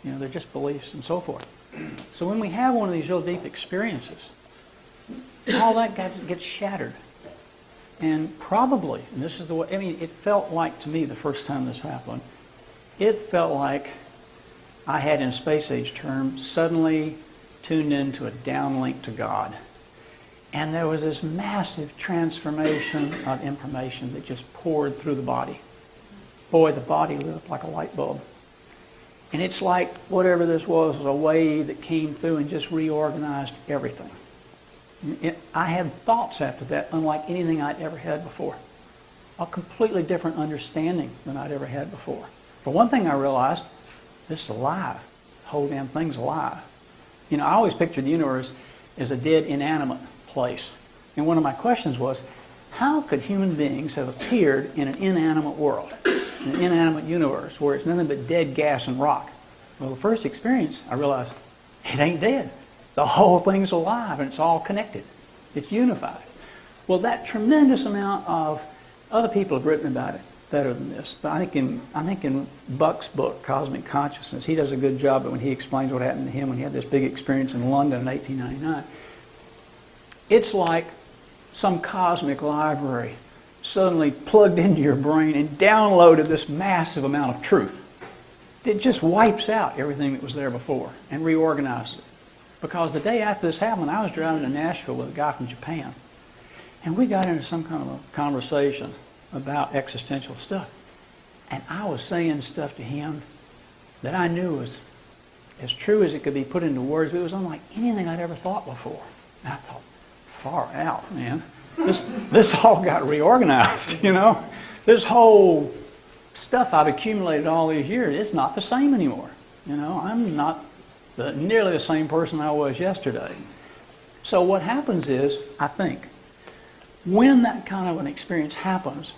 You know, they're just beliefs and so forth. So when we have one of these real deep experiences, all that gets shattered. And probably, and this is the way, I mean, it felt like to me the first time this happened, it felt like I had, in space age terms, suddenly tuned into a downlink to God. And there was this massive transformation of information that just poured through the body. Boy, the body lit up like a light bulb. And it's like whatever this was a wave that came through and just reorganized everything. I had thoughts after that unlike anything I'd ever had before. A completely different understanding than I'd ever had before. For one thing, I realized this is alive. The whole damn thing's alive. You know, I always pictured the universe as a dead, inanimate place. And one of my questions was, how could human beings have appeared in an inanimate world, in an inanimate universe, where it's nothing but dead gas and rock? Well, the first experience, I realized, it ain't dead. The whole thing's alive, and it's all connected. It's unified. Well, that tremendous amount of other people have written about it better than this. But I think in Buck's book, Cosmic Consciousness, he does a good job when he explains what happened to him when he had this big experience in London in 1899. It's like some cosmic library suddenly plugged into your brain and downloaded this massive amount of truth. It just wipes out everything that was there before and reorganizes it. Because the day after this happened, I was driving to Nashville with a guy from Japan. And we got into some kind of a conversation about existential stuff. And I was saying stuff to him that I knew was as true as it could be put into words, but it was unlike anything I'd ever thought before. And I thought, far out, man. This all got reorganized, you know. This whole stuff I've accumulated all these years, it's not the same anymore. You know, I'm not nearly the same person I was yesterday. So what happens is, I think, when that kind of an experience happens,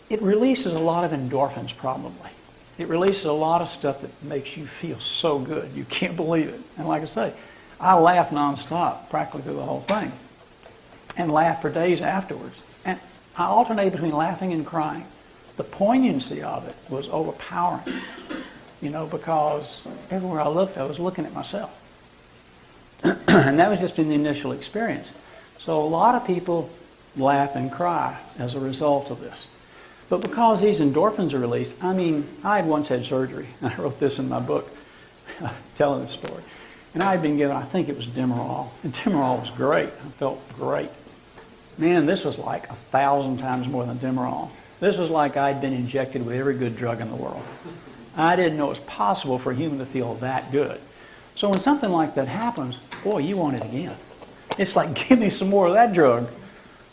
it releases a lot of endorphins probably. It releases a lot of stuff that makes you feel so good. You can't believe it. And like I say, I laugh nonstop practically through the whole thing. And laugh for days afterwards. And I alternate between laughing and crying. The poignancy of it was overpowering. You know, because everywhere I looked, I was looking at myself. And that was just in the initial experience. So a lot of people laugh and cry as a result of this. But because these endorphins are released, I mean, I had once had surgery. I wrote this in my book, telling the story. And I had been given, I think it was Demerol. And Demerol was great. I felt great. Man, this was like 1,000 times more than Demerol. This was like I'd been injected with every good drug in the world. I didn't know it was possible for a human to feel that good. So when something like that happens, boy, you want it again. It's like, give me some more of that drug,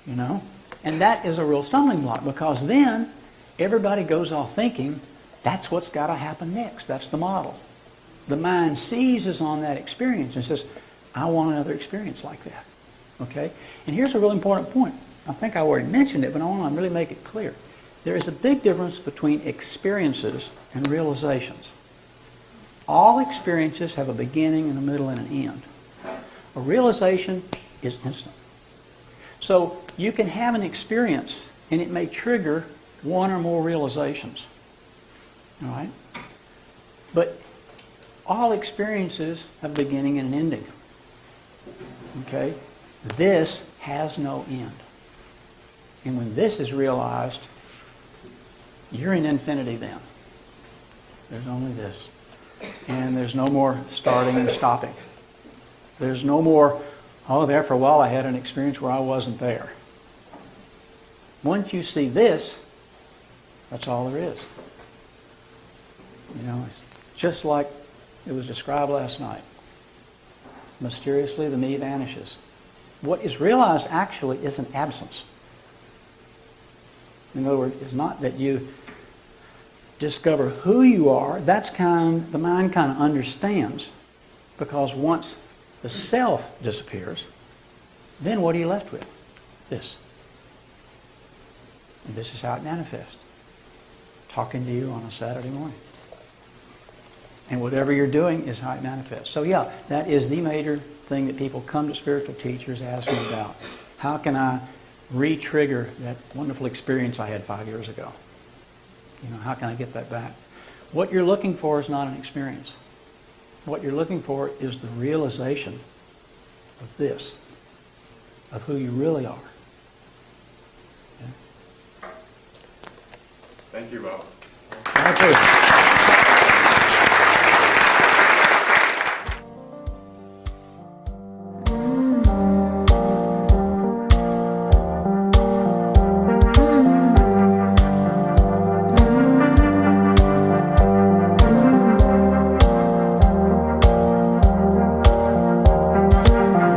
you know? And that is a real stumbling block, because then everybody goes off thinking that's what's got to happen next. That's the model. The mind seizes on that experience and says, I want another experience like that. Okay? And here's a real important point. I think I already mentioned it, but I want to really make it clear. There is a big difference between experiences and realizations. All experiences have a beginning and a middle and an end. A realization is instant. So you can have an experience and it may trigger one or more realizations. All right? But all experiences have a beginning and an ending. Okay? This has no end. And when this is realized, you're in infinity then. There's only this. And there's no more starting and stopping. There's no more, oh, there for a while I had an experience where I wasn't there. Once you see this, that's all there is. You know, it's just like it was described last night. Mysteriously, the me vanishes. What is realized actually is an absence. In other words, it's not that you discover who you are. That's the mind kind of understands, because once the self disappears, then what are you left with? This. And this is how it manifests. Talking to you on a Saturday morning. And whatever you're doing is how it manifests. So yeah, that is the major thing that people come to spiritual teachers asking about. How can I re-trigger that wonderful experience I had 5 years ago? You know, how can I get that back? What you're looking for is not an experience. What you're looking for is the realization of this, of who you really are. Okay? Thank you, Bob. Thank you.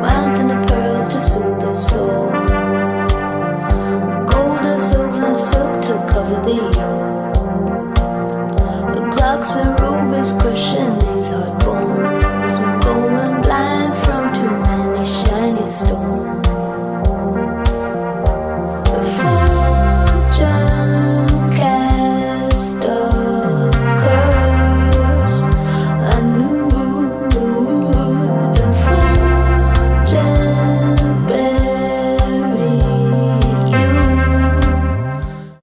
Mountain of pearls to soothe the soul, gold and silver and silk to cover the